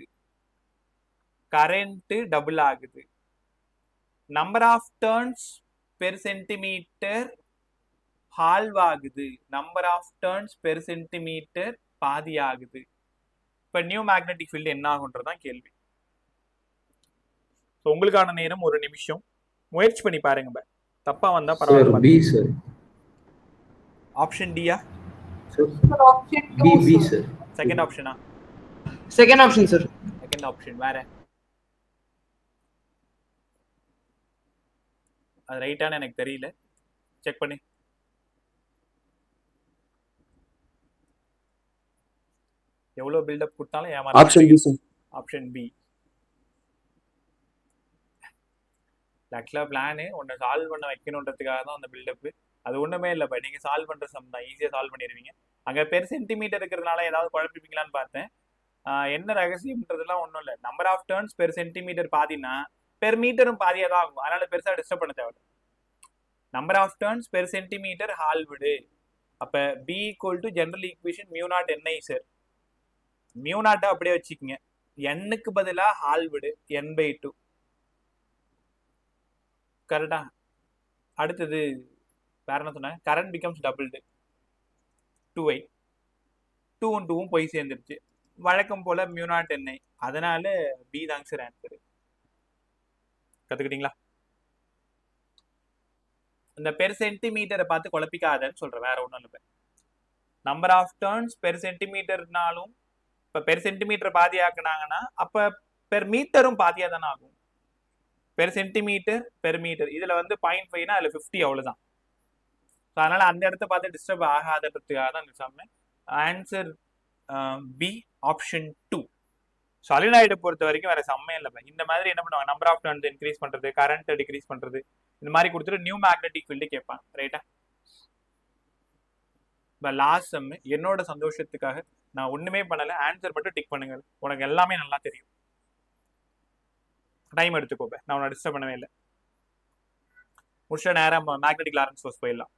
கரண்ட் டபுள் ஆகுது. Number of turns per centimetre halve ஆகுது. Number of turns per centimetre பாதி ஆகுது. இப்போ நியூ மேக்னெட்டிக் ஃபீல்டு என்ன ஆகுன்றதான் கேள்வி. ஸோ உங்களுக்கான நேரம் 1 நிமிஷம். முயற்சி பண்ணி பாருங்க பா. தப்பா வந்தா சார் பரவாயில்ல. B sir. ஆப்ஷன் டியா? Sir option B 2 B sir. Sir. Second ஆப்ஷனா? Second option sir. Second option வேற. அது ரைட்டானு எனக்கு தெரியல. செக் பண்ணி. எவ்வளவு பில்டப் கொடுத்தாலும் ஏமாற. Option B sir. Option B. ஆக்சுவலா பிளானு உன்னை சால்வ் பண்ண வைக்கணுன்றதுக்காக தான் அந்த பில்டப். அது ஒண்ணுமே இல்லைப்பா. நீங்க சால்வ் பண்ற சம் தான், ஈஸியா சால்வ் பண்ணிடுவீங்க. அங்க பெர் சென்டிமீட்டர் இருக்கிறதுனால ஏதாவது குழப்பிப்பீங்களான்னு பார்த்தேன். என்ன ரகசியம்ன்றதுலாம் ஒன்றும் இல்லை. Number of turns per centimetre பாதினா பெர் மீட்டரும் பாதியாக தான் ஆகும். அதனால பெருசாக டிஸ்டர்ப் பண்ண தேவை. Number of turns per centimetre half விடு. அப்போ B equal to general equation mu not NI sir. Mu நாட்டை அப்படியே வச்சுக்கோங்க. எண்ணுக்கு பதிலாக ஹால் விடு, n/2. கரெக்டா? அடுத்தது வேற என்ன சொன்னாங்க? Current becomes doubled 2i. 2 2 போய் சேர்ந்துருச்சு. வழக்கம் போல மியூ நாட் என்ஐ. அதனால பி தாங்க சார் ஆன்சர். கத்துக்கிட்டீங்களா? இந்த பெர் சென்டிமீட்டரை பார்த்து குழப்பிக்காதன்னு சொல்றேன், வேற ஒன்றும் இல்லை. நம்பர் ஆஃப் டர்ன்ஸ் பெர் சென்டிமீட்டர்னாலும் இப்போ பெர் சென்டிமீட்டர் பாதி ஆக்குனாங்கன்னா அப்போ பெர் மீட்டரும் பாதியாக தானே ஆகும். பெர் சென்டிமீட்டர் பெர் மீட்டர் இதில் வந்து 0.5னா அதில் 50 அவ்வளோதான். ஸோ அதனால அந்த இடத்த பார்த்து டிஸ்டர்ப் ஆகாததுக்காக தான் சொன்னேன். Answer B option 2. சாலினாய்டை பொறுத்த வரைக்கும் வேற செம்மையே இல்லை. இந்த மாதிரி என்ன பண்ணுவாங்க, நம்பர் ஆஃப் டர்ன்ஸ் இன்க்ரீஸ் பண்றது, கரண்ட் டிக்ரீஸ் பண்றது, இந்த மாதிரி கொடுத்துட்டு நியூ மேக்னெட்டிக் ஃபீல்டு கேட்பாங்க. ரைட்டா? இப்போ லாஸ்ட் செம் என்னோட சந்தோஷத்துக்காக நான் ஒண்ணுமே பண்ணல, ஆன்சர் மட்டும் டிக் பண்ணுங்க. உனக்கு எல்லாமே நல்லா தெரியும். டைம் எடுத்துக்கோப்ப, நான் உன்னை டிஸ்டர்ப் பண்ணவே இல்லை. முடிச்ச நேரம் மேக்னெட்டிக் லாரன்ஸ் ஃபோர்ஸ் போயிடலாம்.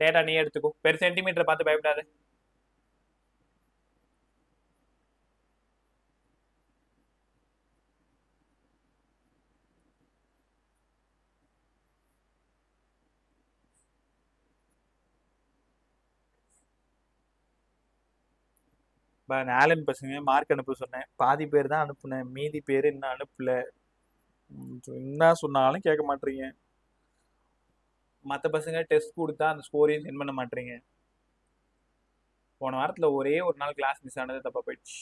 டேட்டா நீ எடுத்துக்கோ. பெர் சென்டிமீட்டர் பார்த்து பயப்படாது. ஆலன் பசங்க மார்க் அனுப்ப சொன்னேன், பாதி பேர் தான் அனுப்புனேன், மீதி பேர் இன்னும் அனுப்பல. என்ன சொன்னாலும் கேட்க மாட்டீங்க. மற்ற பசங்க டெஸ்ட் கொடுத்தா அந்த ஸ்கோரையும் சென்ட் பண்ண மாட்டீங்க. போன வாரத்தில் ஒரே ஒரு நாள் கிளாஸ் மிஸ் ஆனது தப்பா போயிடுச்சு.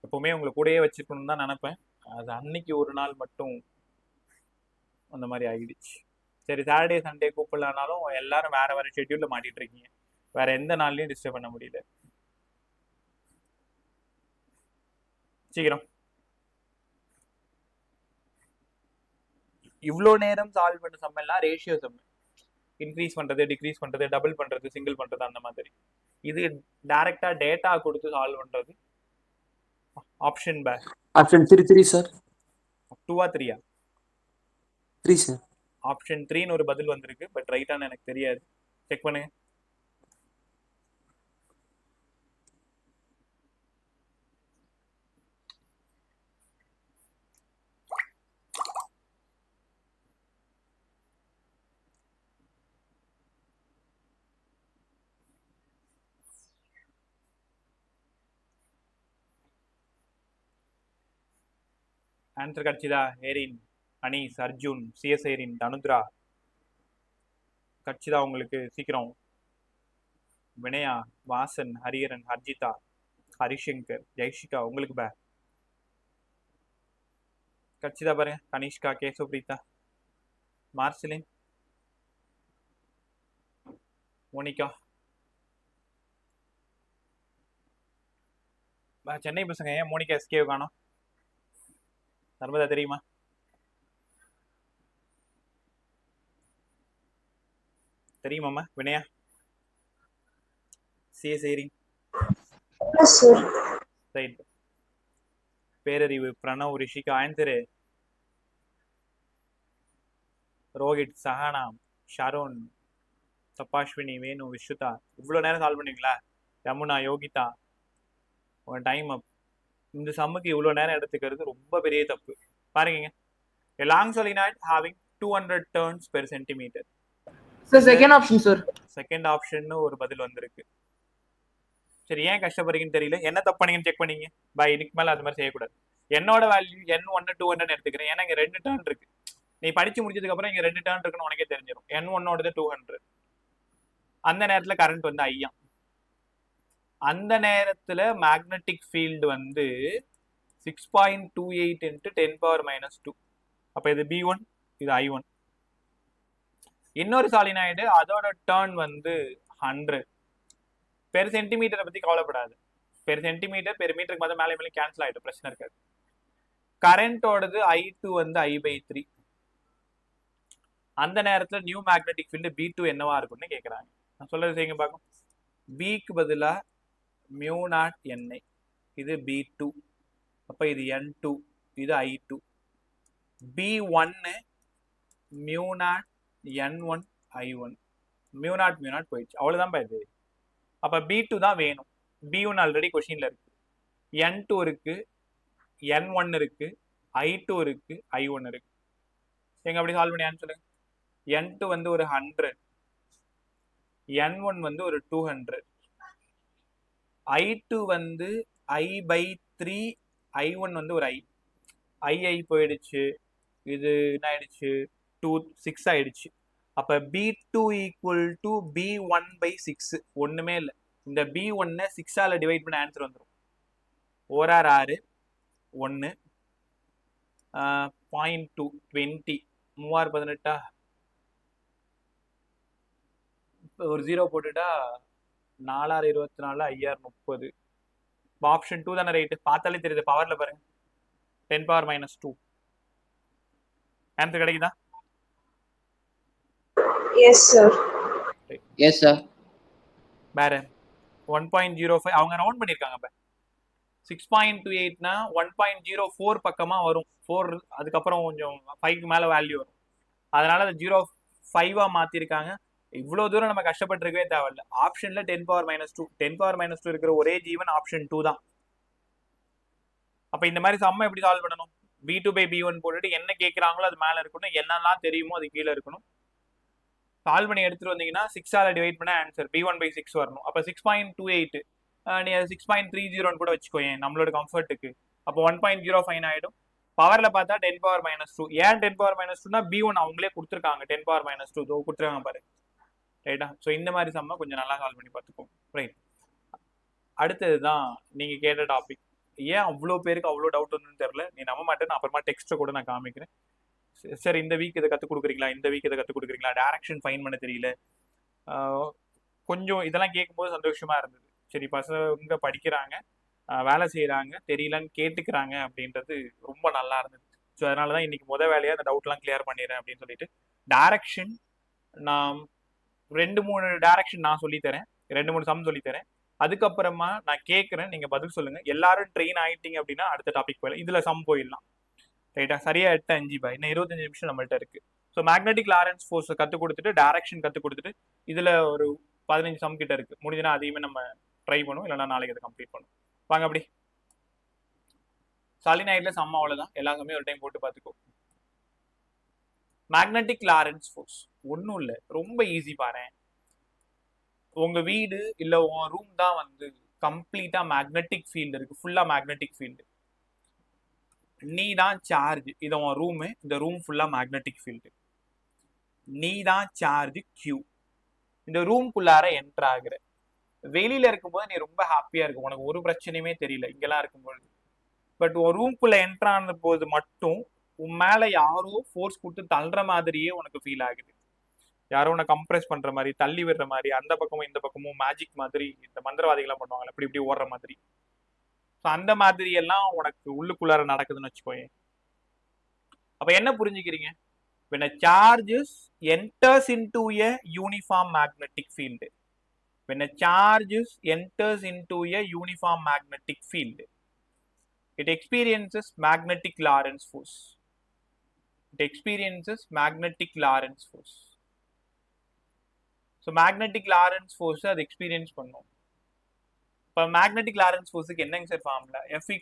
எப்பவுமே உங்களை கூடயே வச்சுக்கணும்னு தான் நினைப்பேன். அது அன்னைக்கு ஒரு நாள் மட்டும் அந்த மாதிரி ஆகிடுச்சு. சரி, சாட்டர்டே சண்டே கூப்பிடலானாலும் எல்லாரும் வேற வேற ஷெட்யூல்ல மாட்டிட்டு இருக்கீங்க. வேற எந்த நாள்லயும் டிஸ்டர்ப் பண்ண முடியல. சீக்கிரம். இவ்வளோ நேரம் சால்வ் பண்ண சம் எல்லாம் ரேஷியோ சம். இன்க்ரீஸ் பண்றது, டிக்ரீஸ் பண்றது, டபுள் பண்றது, சிங்கிள் பண்றது, அந்த மாதிரி. இது டைரக்டா டேட்டா கொடுத்து சால்வ் பண்றது. ஆப்ஷன் பே. Option 3 sir. 2ஆ 3ஆ? 3 சார். ஆப்ஷன் 3ன்னு ஒரு பதில் வந்திருக்கு, பட் ரைட்டான்னு எனக்கு தெரியாது. செக் பண்ணுங்க. ஆன்சர் கிடைச்சதா? ஏரின், அனீஸ், அர்ஜுன், சிஎஸ் ஏரின், தனுத்ரா கிடைச்சதா உங்களுக்கு? சீக்கிரம். வினயா, வாசன், ஹரியரன், ஹர்ஜிதா, ஹரிசங்கர், ஜெய்ஷிகா, உங்களுக்கு பே கிடைச்சதா பாருங்க. Kanishka, Keshavapreetha, Marceline, Monica. சென்னை பசங்க ஏன் மோனிகா எஸ்கே காணோம்? நர்மதா தெரியுமா? தெரியுமாம்மா? வினயா, சிஎஸ் ஏரிங், Yes, sir. Right. Perarivu, Pranav, Rishika. Answer Rohit, Sahana, Sharon, Tapaswini, Venu, Vishrutha. இவ்வளோ நேரம் சால்வ் பண்ணுவீங்களா? யமுனா, யோகிதா. உன் டைம் அப். இந்த சம்முக்கு இவ்வளோ நேரம் எடுத்துக்கிறது ரொம்ப பெரிய தப்பு. பாருங்க, a long solenoid having 200 turns per centimeter. Sir second option sir. Second option ஒரு பதில் வந்திருக்கு. சரி, ஏன் கஷ்டப்படுறீங்கன்னு தெரியல. என்ன தப்பு பண்ணீங்கன்னு செக் பண்ணீங்க. பை இதுக்கு மேல அது மாதிரி செய்யக்கூடாது. என்னோட வேல்யூ N1 200 எடுத்துக்கிறேன். ஏன்னா இங்க 2 டர்ன் இருக்கு. நீ படிச்சு முடிச்சதுக்கு அப்புறம் இங்க 2 டர்ன் இருக்குன்னு உனக்கே தெரிஞ்சிடும். N1ஓடது 200. அந்த நேரத்துல கரண்ட் வந்து ஐயா. அந்த நேரத்துல மேக்னெட்டிக் ஃபீல்டு வந்து 6.28 × 10⁻². அப்ப இது B1, இது I1. இன்னொரு சாலினாய்டு அதோட டர்ன் வந்து 100. பெர் சென்டிமீட்டரை பத்தி கவலைப்படாது. பெர் சென்டிமீட்டர் பெர் மீட்டருக்கு பார்த்தா மேலே மேலே கேன்சல் ஆயிடும், பிரச்சனை இருக்காது. கரண்டோடது I2 வந்து I/3. அந்த நேரத்துல நியூ மேக்னெட்டிக் ஃபீல்டு B2 என்னவா இருக்கும்னு கேட்குறாங்க. நான் சொல்றது செய்யுங்க பார்க்கும். பிக்கு பதிலா μ0 NI, இது B2. அப்ப இது N2, இது I2. B1 μ0 N1 I1. μ0 போயிடுச்சு, அவ்வளவுதான் இது. அப்ப B2 தான் வேணும். B1 ஆல்ரெடி கொஸ்டின்ல இருக்கு. N2 இருக்கு, N1 இருக்கு, I2 இருக்கு, I1 இருக்கு. எங்க அப்படி சால்வ் பண்ணி ஆன்சர் சொல்லுங்க. N2 வந்து ஒரு 100, N1 வந்து ஒரு 200, I2 வந்து I/3, I1 வந்து ஒரு I போயிடுச்சு. இது என்ன ஆயிடுச்சு, 6 ஆயிடுச்சு. அப்ப B2 = B1/6. ஒண்ணுமே இல்லை. இந்த B1 6ஆல டிவைட் பண்ண ஆன்சர் வந்துடும். 6 1 0.2 20 3 18. ஒரு 0 போட்டுட்டா 4 24 5 30. ஆப்ஷன் 2 தானே ரைட்டு. பார்த்தாலே தெரியுது, பவர்ல பாருங்க, 10⁻². ஆன்சர் கிடைக்குதா? Yes sir. Yes sir. வேற 1.05 அவங்க ரவுண்ட் பண்ணிருக்காங்க. 6.28னா 1.04 பக்கமா வரும். 4 அதுக்கப்புறம் கொஞ்சம் 5க்கு மேல வேல்யூ வரும். அதனால அது 0.5 மாத்திருக்காங்க. இவ்வளவு தூரம் நம்ம கஷ்டப்பட்டிருக்கவே தேவையில்ல. ஆப்ஷன்ல 10⁻². 10⁻² இருக்கிற ஒரே ஜீவன் ஆப்ஷன் 2 தான். அப்ப இந்த மாதிரி சம்ம எப்படி சால்வ் பண்ணணும்? B2/B1 போட்டுட்டு என்ன கேட்கிறாங்களோ அது மேல இருக்கணும், என்னெல்லாம் தெரியுமோ அது கீழே இருக்கணும். சால்வ் பண்ணி எடுத்துட்டு வந்தீங்கன்னா 6ஆல டிவைட் பண்ண ஆன்சர் B1/6 வரணும். அப்ப 6.28 நீ 6.30 கூட வச்சுக்கோயேன் நம்மளோட கம்ஃபர்ட்டுக்கு. அப்போ 1.05 ஆயிடும். பவர்ல பார்த்தா 10⁻². ஏன் 10⁻²னா B1 அவங்களே கொடுத்துருக்காங்க 10⁻². கொடுத்துருக்காங்க பாரு, ரைட்டா? ஸோ இந்த மாதிரி சம்ம கொஞ்சம் நல்லா சால்வ் பண்ணி பார்த்துக்கோங்க, ரைட்? அடுத்ததுதான் நீங்க கேட்ட டாபிக். ஏன் அவ்வளோ பேருக்கு அவ்வளோ டவுட் வந்துன்னு தெரியல. நீ நம்ப மாட்டேன், நான் அப்புறமா டெக்ஸ்ட்டை கூட நான் காமிக்கிறேன். சார் இந்த வீக் இதை கற்றுக் கொடுக்குறீங்களா, இந்த வீக் இதை கற்றுக் கொடுக்குறீங்களா, டைரக்ஷன் ஃபைன் பண்ண தெரியல, கொஞ்சம் இதெல்லாம் கேட்கும்போது சந்தோஷமா இருந்தது. சரி, பசங்க படிக்கிறாங்க, வேலை செய்கிறாங்க, தெரியலன்னு கேட்டுக்கிறாங்க அப்படின்றது ரொம்ப நல்லா இருந்தது. ஸோ அதனால தான் இன்னைக்கு வேலையாக அந்த டவுட்லாம் கிளியர் பண்ணிடுறேன் அப்படின்னு சொல்லிட்டு. டைரக்ஷன் நான் 2-3 டைரக்ஷன் நான் சொல்லித்தரேன், 2-3 சம் சொல்லித்தரேன். அதுக்கப்புறமா நான் கேட்குறேன், நீங்க பதில் சொல்லுங்க. எல்லாரும் ட்ரெயின் ஆயிட்டீங்க அப்படின்னா அடுத்த டாபிக் போயிடலாம். இதுல சம் போயிடலாம், ரைட்டா? சரியா 8:05 இன்னும் 25 நிமிஷம் நம்மள்ட்ட இருக்கு. ஸோ மேக்னெட்டிக் லாரன்ஸ் ஃபோர்ஸ் கற்றுக் கொடுத்துட்டு, டைரக்ஷன் கற்றுக் கொடுத்துட்டு, இதுல ஒரு 15 சம் கிட்ட இருக்கு. முடிஞ்சுன்னா அதையுமே நம்ம ட்ரை பண்ணுவோம், இல்லைன்னா நாளைக்கு அதை கம்ப்ளீட் பண்ணுவோம். வாங்க அப்படி. சாலினாய்ட்ல சம் அவ்வளவுதான். எல்லா சமயம் ஒரு டைம் போட்டு பார்த்துக்கோ. மேக்னெட்டிக் லாரன்ஸ் ஃபோர்ஸ் ஒன்றும் இல்லை, ரொம்ப ஈஸி பாரு. உங்க வீடு இல்ல உன் ரூம் தான் வந்து கம்ப்ளீட்டா மேக்னெட்டிக் ஃபீல்டு இருக்கு, ஃபுல்லா மேக்னெட்டிக் ஃபீல்டு. நீ தான் சார்ஜ். இது உன் ரூமு, இந்த ரூம் ஃபுல்லா மேக்னெட்டிக் ஃபீல்டு. நீ தான் சார்ஜ் Q. இந்த ரூம்குள்ளார என்டர் ஆகுற. வெளியில இருக்கும்போது நீ ரொம்ப ஹாப்பியா இருக்கு, உனக்கு ஒரு பிரச்சனையுமே தெரியல இங்கெல்லாம் இருக்கும்போது. பட் ஒரு ரூம்குள்ள என்டர் ஆன போது மட்டும் உன் மேல யாரோ ஃபோர்ஸ் கொடுத்து தள்ளுற மாதிரியே உனக்கு ஃபீல் ஆகுது. யாரோ உன்னை கம்ப்ரெஸ் பண்ற மாதிரி, தள்ளி விடுற மாதிரி, அந்த பக்கமும் இந்த பக்கமும் மேஜிக் மாதிரி, இந்த மந்திரவாதிகள்லாம் பண்ணுவாங்க இப்படி இப்படி ஓடுற மாதிரி. ஸோ அந்த மாதிரி எல்லாம் உனக்கு உள்ளுக்குள்ளார நடக்குதுன்னு வச்சுக்கோங்க. அப்ப என்ன புரிஞ்சுக்கிறீங்க? when a charge enters into a uniform magnetic field, when a charge enters into a uniform magnetic field, it experiences magnetic Lorentz force. It experiences magnetic Lorentz force. So magnetic Lawrence force அது experience பண்ணும். இப்போ magnetic Lawrence ஃபோர்ஸுக்கு என்னங்க sir formula? F =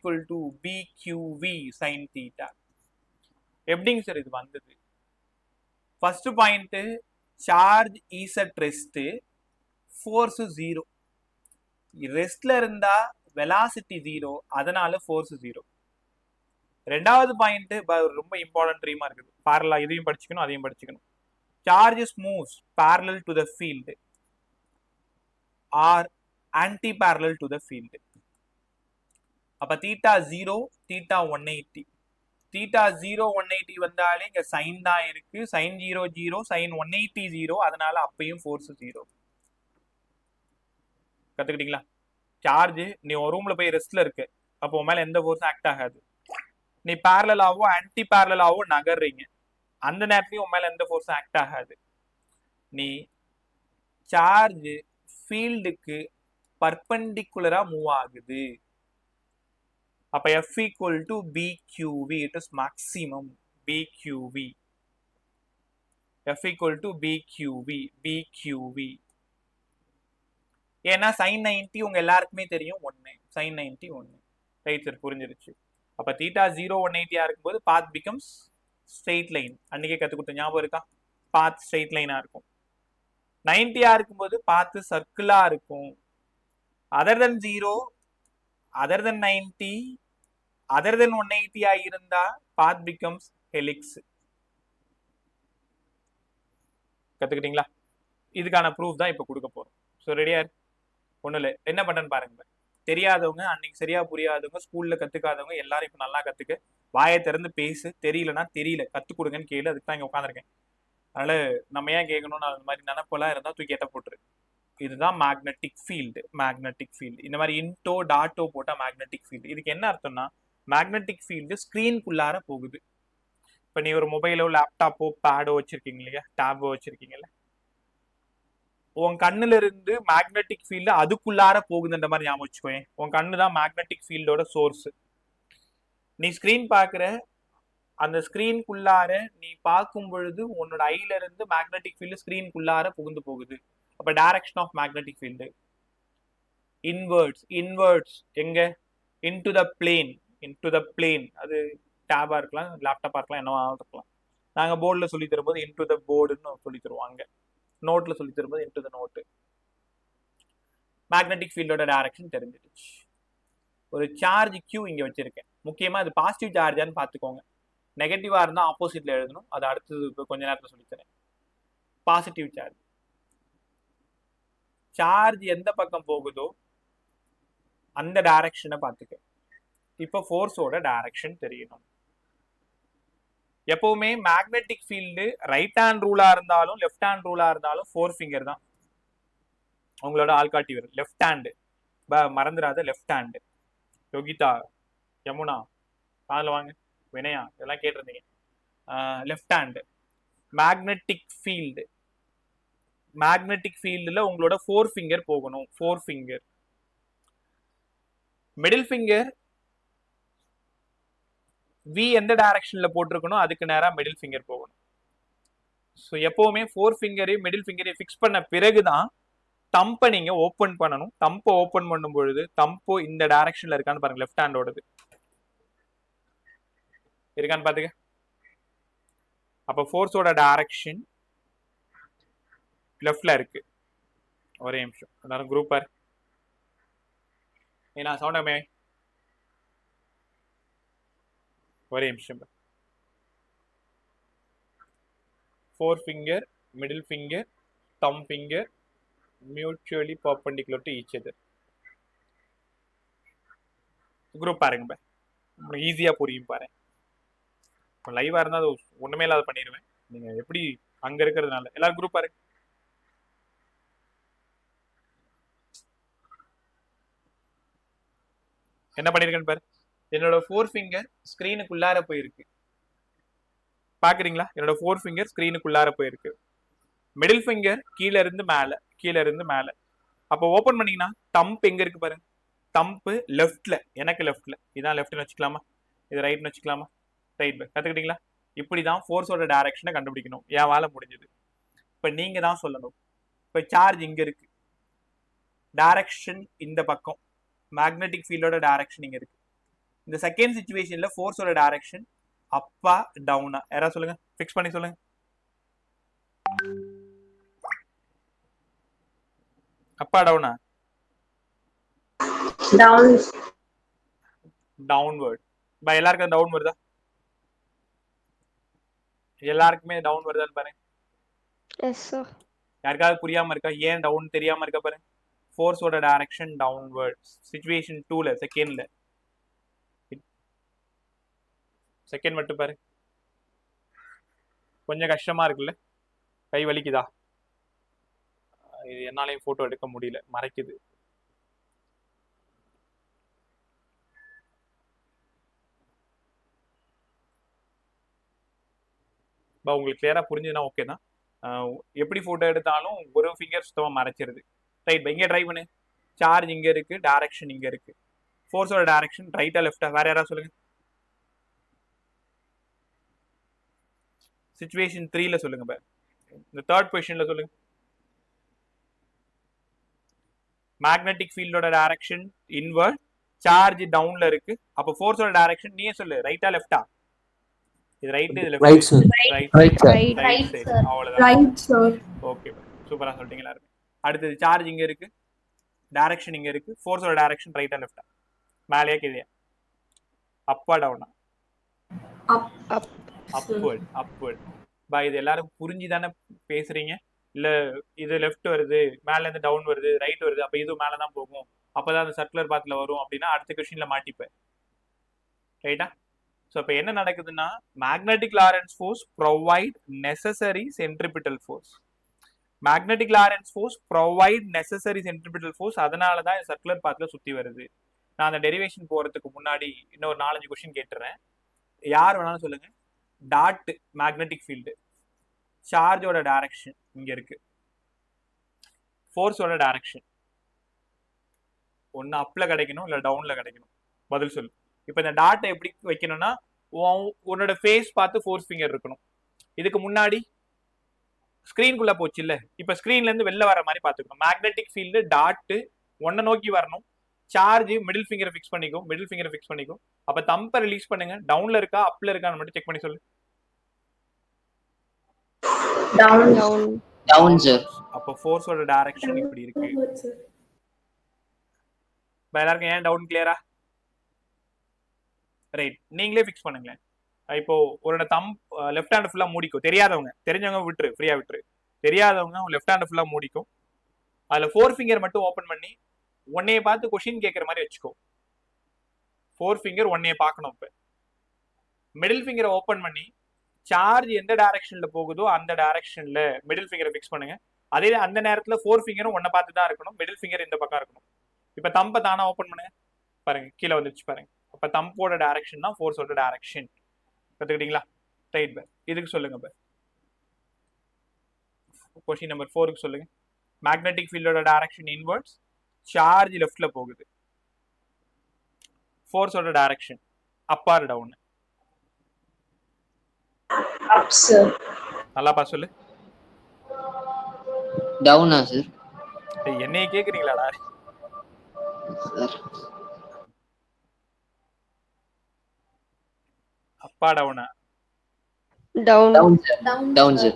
BQV sin θ. எப்படிங்க sir இது வந்தது? First point charge is at rest, force 0. ரெஸ்ட்ல இருந்தா velocity 0, அதனால force 0. ரெண்டாவது பாயிண்ட் ரொம்ப இம்பார்ட்டன்ட் ரீமா இருக்குது. பேரலா இதையும் படிச்சுக்கணும் அதையும் படிச்சுக்கணும். Charges moves parallel to the field or anti-parallel to the field. அப்ப தீட்டா 0, தீட்டா 180. தீட்டா 0 180 வந்தாலே இங்க சைன் தான் இருக்கு. சைன் 0 0, சைன் 180 0, அதனால அப்பயும் ஃபோர்ஸ் 0. கத்துக்கிட்டீங்களா? சார்ஜ் நீ ஒரு ரூம்ல போய் ரெஸ்ட்ல இருக்கு, அப்போ உன் மேல எந்த ஃபோர்ஸும் ஆக்ட் ஆகாது. நீ பேரலாவோ ஆன்டி பேரலாவோ நகர்றீங்க, அந்த நேரத்துலயும் உன் மேல எந்த ஃபோர்ஸும் ஆக்ட் ஆகாது. நீ சார்ஜ் ஃபீல்டுக்கு பர்பெண்டிகுலரா மூவ் ஆகுது. அப்ப F equal to BQV, it is maximum BQV. F equal to BQV. ஏன்னா sin 90 உங்க எல்லாருக்குமே தெரியும் 1, sin 90 1. ரைட் சார், புரிஞ்சிருச்சு. அப்ப தீட்டா 0 180 இருக்கும்போது பாத் பிகம்ஸ் ஸ்ட்ரெயிட் லைன். அன்னைக்கே கத்து கொடுத்த ஞாபகம் இருக்கா? பாத் ஸ்ட்ரெயிட் லைனா இருக்கும். 90 இருக்கும்போது பாத் சர்க்கிளா இருக்கும். அதர் தென் 0, அதர் தென் 90, அதர் தென் 180 இருந்தா பாத் பிகம்ஸ் ஹெலிக்ஸ். கத்துக்கிட்டீங்களா? இதுக்கான ப்ரூஃப் தான் இப்ப கொடுக்க போறோம். ஸோ ரெடியா? ஒண்ணு இல்லை, என்ன பண்றேன்னு பாருங்க. தெரியாதவங்க, அன்னைக்கு சரியா புரியாதவங்க, ஸ்கூல்ல கத்துக்காதவங்க எல்லாரும் இப்ப நல்லா கத்துக்க. வாயை திறந்து பேசு. தெரியலன்னா தெரியல, கத்து கொடுங்கன்னு கேளு. அதுக்கு தான் இங்க உட்காந்துருக்கேன். அதனால நம்ம ஏன் கேட்கணும்னு அந்த மாதிரி நினைப்பெல்லாம் இருந்தா தூக்கி எட்ட போட்டுரு. இதுதான் மேக்னெட்டிக் ஃபீல்டு. மேக்னெட்டிக் ஃபீல்டு இந்த மாதிரி இன்டோ டாட்டோ போட்டா மேக்னெட்டிக் ஃபீல்டு. இதுக்கு என்ன அர்த்தம்னா, மேக்னெட்டிக் ஃபீல்டு ஸ்கிரீனுக்குள்ளார போகுது. இப்போ நீ ஒரு மொபைலோ லேப்டாப்போ பேடோ வச்சிருக்கீங்க இல்லையா, டேபோ வச்சிருக்கீங்கல்ல, உன் கண்ணுல இருந்து மேக்னெட்டிக் ஃபீல்டு அதுக்குள்ளார போகுதுன்ற மாதிரி ஞாபகம் வச்சுக்கோயேன். உன் கண்ணு தான் மேக்னெட்டிக் ஃபீல்டோட சோர்ஸ். நீ ஸ்கிரீன் பாக்குற, அந்த ஸ்கிரீனுக்குள்ளார நீ பார்க்கும் பொழுது உன்னோட ஐல இருந்து மேக்னெட்டிக் ஃபீல்டு ஸ்கிரீனுக்குள்ளார புகுந்து போகுது. அப்ப direction of magnetic field inwards எங்க? Into the plane. அது டேபா இருக்கலாம், லேப்டாப்பா இருக்கலாம், என்னவா இருக்கலாம். நாங்க போர்டுல சொல்லி தரும்போது இன்டு த போர்டுன்னு சொல்லி தருவாங்க. நோட்ல சொல்லி தரும்போது இன்டு த நோட்டு. மேக்னெட்டிக் ஃபீல்டோட டைரக்ஷன் தெரிஞ்சிடுச்சு. ஒரு சார்ஜ் Q இங்க வச்சிருக்கேன். முக்கியமா இது பாசிட்டிவ் சார்ஜான்னு பாத்துக்கோங்க. நெகட்டிவா இருந்தா ஆப்போசிட்ல எழுதணும். அது அடுத்தது கொஞ்ச நேரத்துல சொல்லித்தரேன். பாசிட்டிவ் சார்ஜ் எந்த பக்கம் போகுதோ அந்த டைரக்ஷனை பார்த்துக்க. இப்போ ஃபோர்ஸோட டைரக்ஷன் தெரியணும். எப்பவுமே மேக்னெட்டிக் ஃபீல்டு ரைட் ஹேண்ட் ரூலா இருந்தாலும் லெஃப்ட் ஹேண்ட் ரூலா இருந்தாலும் 4 ஃபிங்கர் தான் உங்களோட ஆள்காட்டி விரல். லெஃப்ட் ஹேண்டு மறந்துடாத. Left hand. யோகிதா, யமுனா, காதில் வாங்க, வினயா, இதெல்லாம் கேட்டிருந்தீங்க. Left hand. மேக்னெட்டிக் ஃபீல்டுல உங்களோட 4 ஃபிங்கர் போகணும். 4 ஃபிங்கர். மிடில் ஃபிங்கர் V எந்த டைரக்ஷன்ல போட்டிருக்கணும் அதுக்கு நேரா மிடில் ஃபிங்கர் போகணும். ஸோ எப்பவுமே 4 ஃபிங்கரையும் மிடில் ஃபிங்கரையும் ஃபிக்ஸ் பண்ண பிறகுதான் தம்பை நீங்க ஓப்பன் பண்ணணும். தம்பை ஓப்பன் பண்ணும் பொழுது தம்போ இந்த டைரக்ஷன்ல இருக்கான்னு பாருங்க. லெஃப்ட் ஹேண்டோடது இருக்கான்னு பாத்துக்க. அப்ப ஃபோர்ஸோட டைரக்ஷன் லெஃப்ட்ல இருக்கு. ஒரே நிமிஷம், எல்லாரும் குரூப் பாரு. ஏன்னா சவுண்டமே ஒரே நிமிஷம். 4 finger, middle finger, them finger mutually perpendicular to each other. Group பாருங்க, உங்களுக்கு ஈஸியா புரியும் பாருங்க. இப்போ லைவா இருந்தா அது ஒண்ணுமே இல்லாத பண்ணிடுவேன். நீங்க எப்படி அங்க இருக்கிறதுனால எல்லாரும் குரூப் பாருங்க. என்ன பண்ணிருக்கேன்னு பாரு. என்னோட 4 ஃபிங்கர் ஸ்கிரீனுக்குள்ளார போயிருக்கு. பாக்குறீங்களா? என்னோட 4 ஃபிங்கர் ஸ்கிரீனுக்குள்ளார போயிருக்கு. மிடில் ஃபிங்கர் கீழ இருந்து மேல. அப்போ ஓபன் பண்ணீங்கன்னா தம்ப் எங்க இருக்கு பாருங்க. தம்ப் லெஃப்ட்ல, எனக்கு லெஃப்ட்ல. இதான் லெஃப்ட்னு வச்சுக்கலாமா? இது ரைட்னு வச்சுக்கலாமா? ரைட். கத்துக்கிட்டீங்களா? இப்படிதான் ஃபோர்ஸோட டைரக்ஷனை கண்டுபிடிக்கணும். என் வேலை முடிஞ்சது. இப்ப நீங்க தான் சொல்லணும். இப்ப சார்ஜ் இங்க இருக்கு, டைரக்ஷன் இந்த பக்கம், மேக்னெட்டிக் ஃபீல்டோட டைரக்ஷன் இங்க இருக்கு. இந்த செகண்ட் சிச்சுவேஷன்ல ஃபோர்ஸோட டைரக்ஷன் அப்பா டவுனா? யாராவது சொல்லுங்க, ஃபிக்ஸ் பண்ணி சொல்லுங்க. அப்பா டவுனா? Down. டவுன்வர்ட். பை எல்லாருக்கும் டவுன் வருதா? எல்லாருக்குமே டவுன் வருதான்னு பாருங்க. Yes sir. யாருக்காவது புரியாம இருக்கா? ஏன் டவுன் தெரியாம இருக்கா பாருங்க. ஃபோர்ஸோட டைரக்ஷன் டவுன்வர்ட். சிச்சுவேஷன் 2ல செகண்ட்ல செகண்ட் மட்டும் பாரு. கொஞ்சம் கஷ்டமா இருக்குல்ல? கை வலிக்குதா? இது என்னாலையும் போட்டோ எடுக்க முடியல, மறைக்குது. உங்களுக்கு கிளியரா புரிஞ்சுதுன்னா ஓகே தான். எப்படி போட்டோ எடுத்தாலும் ஒரு ஃபிங்கர் சுத்தமாக மறைச்சிருது. ரைட், இங்கே ட்ரை பண்ணு. சார்ஜ் இங்கே இருக்கு, டைரக்ஷன் இங்கே இருக்கு. ஃபோர்ஸோட டைரக்ஷன் ரைட்டா லெஃப்டா? வேற யாராவது சொல்லுங்க. சிச்சுவேஷன் 3ல சொல்லுங்க. இந்த தேர்ட் பொசிஷன்ல சொல்லுங்க. மேக்னெட்டிக் ஃபீல்டோட டைரக்ஷன் இன்வர்ட், சார்ஜ் டவுன்ல இருக்கு. அப்போ ஃபோர்ஸோட டைரக்ஷன் நீயே சொல்லு, ரைட்டா லெஃப்டா? இது ரைட், இது left. Right, sir. Right Right. Right side. அவ்வளவுதான். Right, sir. ஓகே, சூப்பரா சொல்லிட்டீங்க எல்லாரும். அடுத்தது சார்ஜ் இங்க இருக்கு, டைரக்ஷன் இங்க இருக்கு. ஃபோர்ஸோட டைரக்ஷன் ரைட்டா லெஃப்டா? மேலேயா கீழேயா? அப்பா டவுனா? Up. அப்வர்ட். அப்வர்ட். பா இது எல்லாரும் புரிஞ்சு தானே பேசுறீங்க? இல்ல இது லெஃப்ட் வருது, மேல இருந்து டவுன் வருது, ரைட் வருது, அப்ப இது மேல தான் போகும், அப்பதான் அந்த சர்க்குலர் பாத்ல வரும் அப்படின்னா அடுத்த கொஸ்டின்ல மாட்டிப்பேன். ரைட்டா? ஸோ இப்போ என்ன நடக்குதுன்னா, magnetic Lawrence force provide necessary centripetal force. Magnetic Lawrence force provide necessary centripetal force. அதனால தான் சர்க்குலர் பாத்ல சுத்தி வருது. நான் அந்த டெரிவேஷன் போறதுக்கு முன்னாடி இன்னொரு 4-5 கொஸ்டின் கேட்டுறேன். யார் வேணாலும் சொல்லுங்க. டாட் மேக்னெட்டிக் ஃபீல்டு, சார்ஜோட டைரக்ஷன் இங்க இருக்கு, ஃபோர்ஸோட டைரக்ஷன் ஒன்னு அப்ல கிடைக்கணும் இல்ல டவுன்ல கிடைக்கணும். பதில் சொல்லு. இப்போ இந்த டாட்டை எப்படி வைக்கணும்னா, உன்னோட ஃபேஸ் பார்த்து ஃபோர்ஸ் ஃபிங்கர் இருக்கணும். இதுக்கு முன்னாடி ஸ்கிரீனுக்குள்ள போச்சு இல்ல, இப்ப ஸ்கிரீன்ல இருந்து வெளில வர மாதிரி பாத்துக்கணும். மேக்னெட்டிக் ஃபீல்டு டாட் ஒன்ன நோக்கி வரணும். சார்ஜ் மிடில் ஃபிங்கரை ஃபிக்ஸ் பண்ணிக்கும், மிடில் ஃபிங்கரை ஃபிக்ஸ் பண்ணிக்கும். அப்ப தம்பை ரிலீஸ் பண்ணுங்க. டவுன்ல இருக்கா அப்ல இருக்கான்னு மட்டும் செக் பண்ணி சொல்லு. Down. Down. Down, sir. அப்ப ஃபோர்ஸோட டைரக்ஷன் இப்படி இருக்கு. Upward, sir. எல்லாருக்கும் ஏன் டவுன் கிளியரா? ரைட், நீங்களே ஃபிக்ஸ் பண்ணுங்களேன். இப்போ ஒரு தம் லெஃப்ட் ஹேண்ட் ஃபுல்லா மூடிக்கும். தெரியாதவங்க, தெரிஞ்சவங்க விட்டுரு, ஃப்ரீயா விட்டுரு. தெரியாதவங்க லெஃப்ட் ஹேண்ட் ஃபுல்லா மூடிக்கும். அதுல 4 ஃபிங்கர் மட்டும் ஓபன் பண்ணி ஒன்னைய பார்த்து கொஸ்டின் கேட்கற மாதிரி வச்சுக்கோ. 4 ஃபிங்கர் ஒன்னைய பார்க்கணும். இப்ப மிடில் ஃபிங்கரை ஓபன் பண்ணி சார்ஜ் எந்த டைரக்ஷன்ல போகுதோ அந்த டைரக்ஷன்ல மிடில் ஃபிங்கரை ஃபிக்ஸ் பண்ணுங்க. அதே அந்த நேரத்துல 4 ஃபிங்கரும் ஒன்ன பார்த்து தான் இருக்கணும். மிடில் ஃபிங்கர் இந்த பக்கம் இருக்கணும். இப்ப தம்பை தானா ஓபன் பண்ணுங்க. பாருங்க, கீழே வந்துருச்சு பாருங்க. அப்ப தம்போட டைரக்ஷன் தான் ஃபோர்ஸோட டைரக்ஷன். கத்துக்கிட்டீங்களா? ரைட் பை. இதுக்கு சொல்லுங்க பை. கொஸ்டின் நம்பர் 4க்கு சொல்லுங்க. மேக்னெட்டிக் ஃபீல்டோட டைரக்ஷன் இன்வர்ட்ஸ், சார்ஜ் லெஃப்ட்ல போகுது. ஃபோர்ஸோட direction up or down? Up, sir. நல்லா பா சொல்லு. Down, sir. என்னைய கேக்குறீங்களாடா? Sir. அப்பா டவுனா? Down. Down, sir. Down, Down, sir.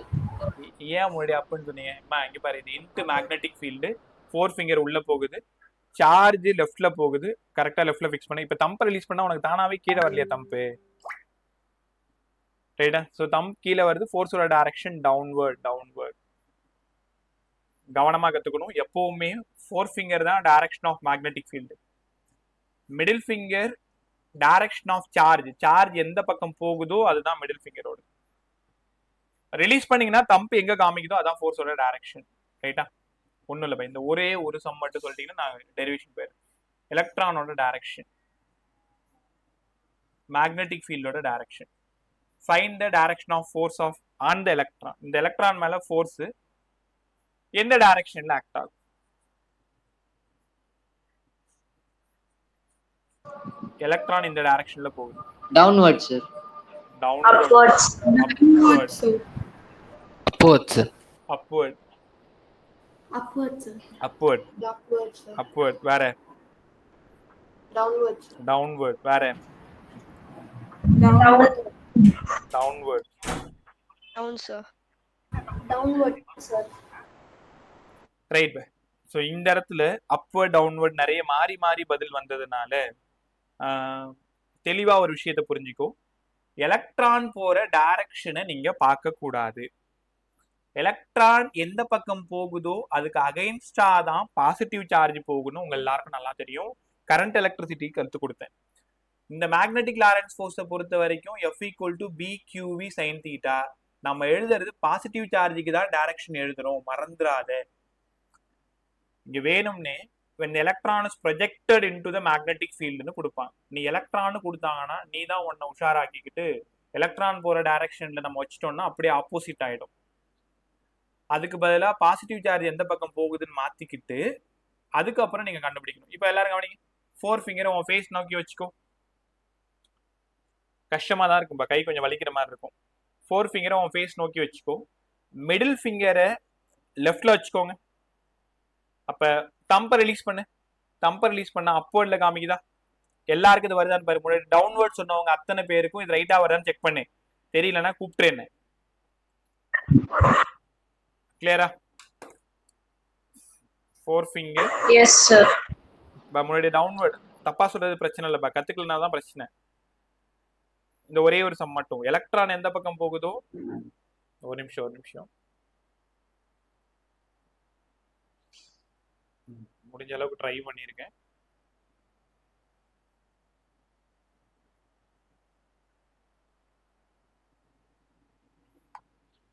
ஏன் முன்னாடி அப்புன்னு சொன்னீங்க? இங்க பாரு, இது இன்டு மேக்னெட்டிக் ஃபீல்டு. 4 ஃபிங்கர் உள்ள போகுது, சார்ஜ் லெஃப்ட்ல போகுது. கரெக்டா லெஃப்ட்ல ஃபிக்ஸ் பண்ணி இப்ப தம்பை ரிலீஸ் பண்ணா உனக்கு தானாவே கீழே வரலையா தம்பு? ரைட்டா? ஸோ தம் கீழே வருது. ஃபோர்ஸோட டைரக்ஷன் டவுன்வர்ட். டவுன்வர்ட். கவனமா கத்துக்கணும். எப்பவுமே 4 ஃபிங்கர் தான் direction of magnetic field. Middle finger direction of charge. Charge எந்த பக்கம் போகுதோ அதுதான் மிடில் ஃபிங்கரோட. ரிலீஸ் பண்ணீங்கன்னா தம்பு எங்க காமிக்குதோ அதான் ஃபோர்ஸோட டைரக்ஷன். ரைட்டா? ஒன்றும் இல்லை. இந்த ஒரே ஒரு சம் மட்டும் சொல்லிட்டீங்கன்னா நான் டெரிவேஷன் பேர். எலக்ட்ரானோட டைரக்ஷன், மேக்னெட்டிக் ஃபீல்டோட direction. Find the direction of force of on the electron. இந்த எலக்ட்ரான் மேல ஃபோர்ஸ் எந்த டைரக்ஷன்ல ஆக்ட் ஆகும்? எலக்ட்ரான் இந்த டைரக்ஷன்ல போகுது. Downward, sir. Downward. Upwards. Upward. sir. Upward, sir. Upward. Upward, sir. Upward. Upward, sir. Upward. வேற? Downward, sir. டவுன்வர்ட். வேற? Downward. Downward. Down, sir. Downward, sir. Right. So இந்த இடத்துல அப்வர்ட் டவுன்வர்ட் நிறைய மாறி மாறி பதில் வந்ததுனால தெளிவா ஒரு விஷயத்த புரிஞ்சுக்கோ. எலக்ட்ரான் போற டைரக்ஷனை நீங்க பார்க்க கூடாது. எலக்ட்ரான் எந்த பக்கம் போகுதோ அதுக்கு அகைன்ஸ்டா தான் பாசிட்டிவ் சார்ஜ் போகணும். உங்க எல்லாருக்கும் நல்லா தெரியும். கரண்ட் எலக்ட்ரிசிட்டி கருத்து கொடுத்தேன். இந்த மேக்னெட்டிக் லாரன்ஸ் ஃபோர்ஸை பொறுத்த வரைக்கும் F = BQV sin θ. நம்ம எழுதுறது பாசிட்டிவ் சார்ஜுக்கு தான் டைரக்ஷன் எழுதுறோம், மறந்துடாத. இங்க வேணும்னே when electron is projected into the magnetic field னு கொடுப்பாங்க. நீ எலக்ட்ரான் கொடுத்தாங்கன்னா நீ தான் உன்னை உஷாராக்கிக்கிட்டு எலக்ட்ரான் போற டைரக்ஷன்ல நம்ம வச்சிட்டோம்னா அப்படியே ஆப்போசிட் ஆயிடும். அதுக்கு பதிலா பாசிட்டிவ் சார்ஜ் எந்த பக்கம் போகுதுன்னு மாத்திக்கிட்டு அதுக்கப்புறம் நீங்க கண்டுபிடிக்கணும். இப்ப எல்லாரும் கவனிங்க. 4 ஃபிங்கரை உன் ஃபேஸ் நோக்கி வச்சுக்கோ. கஷ்டமா தான் இருக்கும், கை கொஞ்சம் வலிக்கிற மாதிரி இருக்கும். 4 ஃபிங்கரை உன் ஃபேஸ் நோக்கி வச்சுக்கோ. மிடில் ஃபிங்கரை லெஃப்ட்ல வச்சுக்கோங்க. அப்ப தம்பை ரிலீஸ் பண்ணு. தம்பை ரிலீஸ் பண்ணா அப்வர்ட்ல காமிக்குதா? எல்லாருக்கும் இது வருதான்னு பாரு. முன்னாடி டவுன்வர்ட் சொன்னவங்க அத்தனை பேருக்கும் இது ரைட்டா வருதான்னு செக் பண்ணு. தெரியலன்னா கூப்பிட்டுறேன்னு. கிளியரா? 4 ஃபிங்கர். Yes sir. முன்னாடி டவுன்வர்ட் தப்பா சொல்றது பிரச்சனை இல்லப்பா, கத்துக்கலனா தான் பிரச்சனை. இந்த ஒரே ஒரு சம் மட்டும், எலக்ட்ரான் எந்த பக்கம் போகுதோ, ஒரு நிமிஷம் முடிஞ்ச அளவுக்கு ட்ரை பண்ணியிருக்கேன்.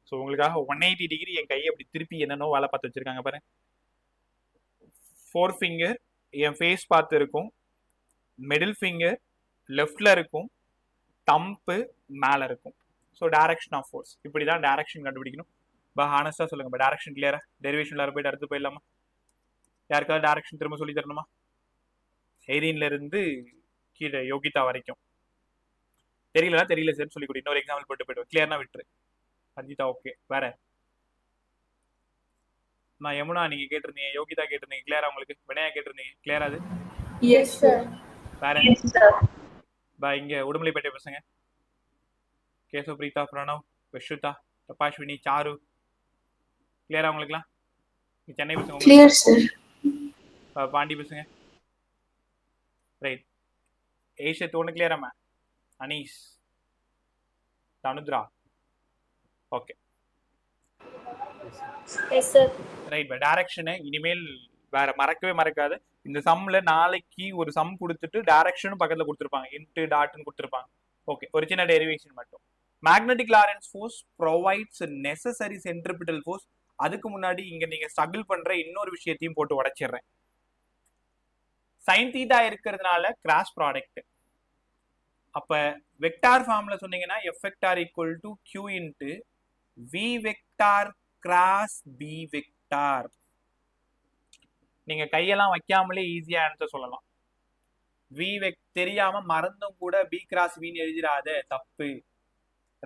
ஸோ உங்களுக்காக 180 டிகிரி என் கையை அப்படி திருப்பி என்னென்னோ வேலை பார்த்து வச்சிருக்காங்க பாருங்க. 4 ஃபிங்கர் என் ஃபேஸ் பார்த்து இருக்கும், மிடில் ஃபிங்கர் லெஃப்ட்ல இருக்கும், தம்பு மேலே இருக்கும். ஸோ டைரக்ஷன் ஆஃப் ஃபோர்ஸ் இப்படி தான் டைரக்ஷன் கண்டுபிடிக்கணும். ஹானஸ்டாக சொல்லுங்க, டைரக்ஷன் கிளியரா? டெரிவேஷன்ல போயிட்டு அடுத்து போயிடலாமா? யாருக்காவது டைரக்ஷன் திரும்ப சொல்லி தரணுமா? எய்ரீன்ல இருந்து கீழே யோகிதா வரைக்கும் தெரியல சார் சொல்லி கொடு. இன்னொரு எக்ஸாம்பிள் போட்டு போயிடுவோம். கிளியர்னா விட்டுரு. ரஞ்சிதா ஓகே. வேற நான் யமுனா நீங்க கேட்டிருந்தீங்க, யோகிதா கேட்டிருந்தீங்க, கிளியரா? உங்களுக்கு வினயா கேட்டிருந்தீங்க, கிளியரா? அது எஸ் சார். வேற எஸ் சார். இங்க உடுமலைப்பேட்டை பசங்க கேசவ, பிரீதா, பிரணவ், விஸ்ருதா, தபாஸ்வினி, சாரு, கிளியரா உங்களுக்குலாம்? சென்னை பசங்க கிளியர் சார். பாண்டி பசங்க ரைட். ஏஷத் ஒன்று கிளியராமா? Anees, Thanuthra okay yes sir. Right. டைரக்ஷனை இனிமேல் வேற மறக்கவே மறக்காது. இந்த சம்ல நாளைக்கு ஒரு சம் கொடுத்துட்டு டைரக்ஷனும் பக்கத்துல கொடுத்துருப்பாங்க, இன்ட்டு டாட்னு கொடுத்துருப்பாங்க. ஓகே, ஒரு சின்ன டெரிவேஷன் மட்டும். Magnetic Lawrence force provides necessary centripetal force. அதுக்கு முன்னாடி இங்க நீங்க ஸ்ட்ரகிள் பண்ற இன்னொரு விஷயத்தையும் போட்டு உடைச்சிடுறேன். சைன் தீட்டா இருக்கிறதுனால கிராஸ் ப்ராடக்ட். அப்ப வெக்டார் ஃபார்ம்ல சொன்னீங்கன்னா F vector equal to Q into V vector cross B vector. நீங்க கையெல்லாம் வைக்காமலே ஈஸியா ஆன்சர் சொல்லலாம். தெரியாம மறந்தும் கூட B கிராஸ் V எழுதிடாத, தப்பு.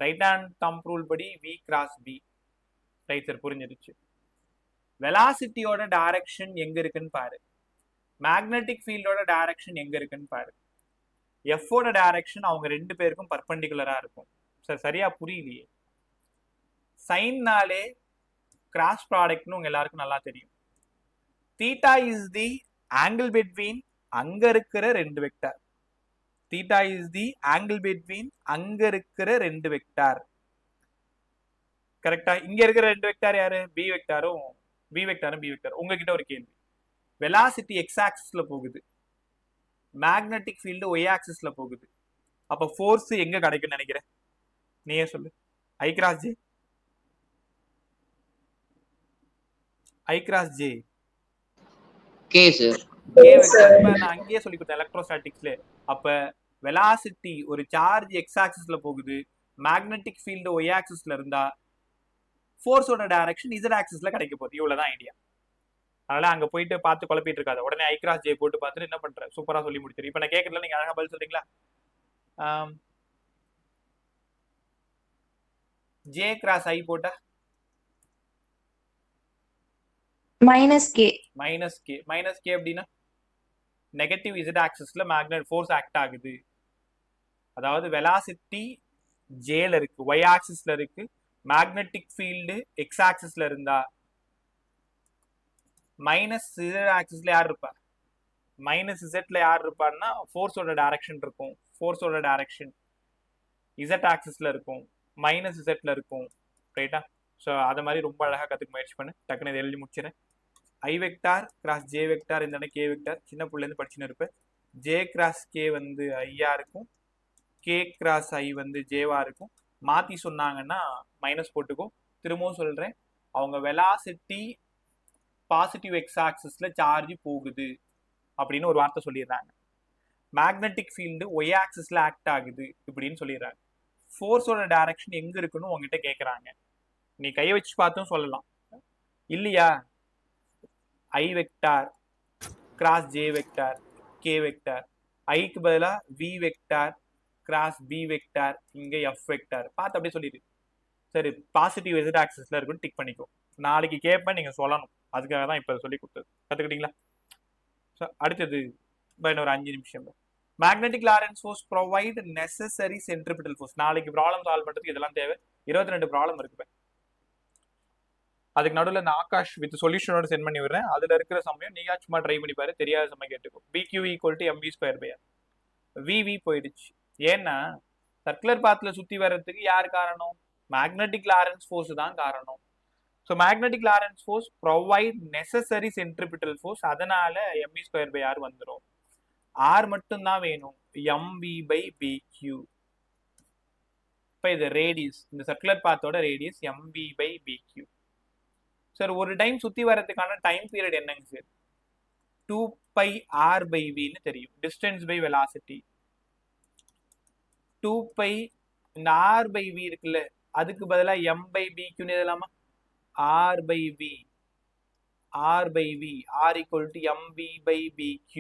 ரைட் ஹேண்ட் தம்ப் ரூல் படி V cross B. Right sir, புரிஞ்சிருச்சு. வெலாசிட்டியோட டைரக்ஷன் எங்க இருக்குன்னு பாரு. மேக்னெட்டிக் ஃபீல்டோட டைரக்ஷன் எங்க இருக்குன்னு பாரு. எஃபோட டைரக்ஷன் அவங்க ரெண்டு பேருக்கும் பர்பெண்டிகுலரா இருக்கும். சார் சரியா புரியலையே. சைன்னாலே கிராஸ் ப்ராடக்ட்னு உங்க எல்லாருக்கும் நல்லா தெரியும். Theta is the angle between அங்க இருக்கிற ரெண்டு vector. Theta is the angle between அங்க இருக்கிற ரெண்டு வெக்டார். கரெக்டா? இங்க இருக்கிற ரெண்டு வெக்டார் யாரு? பி வெக்டாரும் பி வெக்டார். உங்ககிட்ட ஒரு கேள்வி. வெலாசிட்டி எக்ஸ் ஆக்சிஸ்ல போகுது, மேக்னெட்டிக் ஃபீல்டு ஒய் ஆக்சிஸ்ல போகுது. அப்ப ஃபோர்ஸ் எங்க கிடைக்கும்னு நினைக்கிறேன்? நீயே சொல்லு. I cross J. I cross J K sir. K vector. நான் அங்கேயே சொல்லி கொடுத்தேன் எலக்ட்ரோஸ்டாட்டிக்ஸ்ல. அப்ப வெலாசிட்டி ஒரு சார்ஜ் எக்ஸ் ஆக்சிஸ்ல போகுது, மேக்னெட்டிக் ஃபீல்டு ஒய் ஆக்சிஸ்ல இருந்தா ஃபோர்ஸோட டைரக்ஷன் இசட் ஆக்சிஸ்ல கிடைக்க போகுது. இவ்வளவுதான் ஐடியா. அதனால அங்க போயிட்டு பார்த்து குழப்பிட்டு இருக்காது. உடனே ஐ கிராஸ் ஜே போட்டு பார்த்துட்டு என்ன பண்ற, சூப்பரா சொல்லி முடிச்சிரு. இப்ப நான் கேட்கறதுல நீங்க அழகா பதில் சொல்றீங்களா? ஜே கிராஸ் ஐ போட்டா மைனஸ் கே. மைனஸ் கே அப்படின்னா நெகட்டிவ் இசட் ஆக்சிஸ்ல மேக்னெட் ஃபோர்ஸ் ஆக்ட் ஆகுது. அதாவது வெலாசிட்டி ஜேல இருக்கு, ஒய் ஆக்சிஸ்ல இருக்கு, மேக்னெட்டிக் ஃபீல்டு எக்ஸ் ஆக்சிஸ்ல இருந்தா மைனஸ் இசட் ஆக்சிஸ்ல யார் இருப்பா? மைனஸ் இசட்ல யார் இருப்பான்னா ஃபோர்ஸோட டைரக்ஷன் இருக்கும். ஃபோர்ஸோட டைரக்ஷன் இசட் ஆக்சிஸ்ல இருக்கும், மைனஸ் இசட்ல இருக்கும். ரைட்டா? ஸோ அதை மாதிரி ரொம்ப அழகாக கற்றுக்க முயற்சி பண்ணு. டக்குன்னு இதை எழுதி முடிச்சிடறேன். ஐ வெக்டார் கிராஸ் ஜே வெக்டார் இந்த கே வெக்டார் சின்ன பிள்ளைலேருந்து படிச்சுன்னு இருப்பேன். ஜே கிராஸ் கே வந்து ஐயா இருக்கும், கே கிராஸ் ஐ வந்து ஜேவா இருக்கும். மாற்றி சொன்னாங்கன்னா மைனஸ் போட்டுக்கும். திரும்பவும் சொல்கிறேன், அவங்க வெலாசிட்டி பாசிட்டிவ் எக்ஸ் ஆக்சிஸில் சார்ஜ் போகுது அப்படின்னு ஒரு வார்த்தை சொல்லிடுறாங்க. மேக்னெட்டிக் ஃபீல்டு ஒய் ஆக்சிஸில் ஆக்ட் ஆகுது இப்படின்னு சொல்லிடுறாங்க. ஃபோர்ஸோட டைரக்ஷன் எங்கே இருக்குன்னு உங்ககிட்ட கேட்குறாங்க. நீ கையை வச்சு பார்த்தும் சொல்லலாம் இல்லையா? I vector cross J vector K vector, ஐக்கு பதிலாக V vector cross B vector, இங்கே எஃப் வெக்டார் பார்த்து அப்படியே சொல்லிடு. சரி, பாசிட்டிவ் எதிர் ஆக்சிஸ்ல இருக்குன்னு டிக் பண்ணிக்கோ. நாளைக்கு கேட்பேன், நீங்கள் சொல்லணும். அதுக்காக தான் இப்போ சொல்லி கொடுத்தது. கற்றுக்கிட்டீங்களா? ஸோ அடுத்தது இன்னொரு 5 நிமிஷம். Magnetic Lawrence force provide necessary centripetal force. நாளைக்கு ப்ராப்ளம் சால்வ் பண்ணுறதுக்கு இதெல்லாம் தேவை. 22 ப்ராப்ளம் இருக்கு. அதுக்கு நடுவில் நான் ஆகாஷ் வித் சொல்யூஷனோட சென்ட் பண்ணி விடுறேன். அதில் இருக்கிற சமயம் நீங்க சும்மா ட்ரை பண்ணி பாரு, தெரியாத சமயம் கேட்டுக்கோ. BQ equal to mv²/r. VV போயிடுச்சு. ஏன்னா சர்க்குலர் பாத்தில் சுற்றி வர்றதுக்கு யார் காரணம்? மேக்னெட்டிக் லாரன்ஸ் ஃபோர்ஸ் தான் காரணம். So magnetic Lawrence force provide necessary centripetal force, அதனால mv²/r வந்துடும். ஆர் மட்டும்தான் வேணும், mv/bq. இப்போ இது ரேடியஸ், இந்த சர்க்குலர் பாத்தோட ரேடியஸ் mv/bq. சார் ஒரு டைம் சுற்றி வர்றதுக்கான டைம் பீரியட் என்னங்க சார்? 2πr/vன்னு தெரியும், டிஸ்டன்ஸ் பை வெலாசிட்டி. 2π இந்த r/v இருக்குல்ல, அதுக்கு பதிலாக m/bqன்னு எழுதலாமா? r/v, r/v, r equal to mv/bq.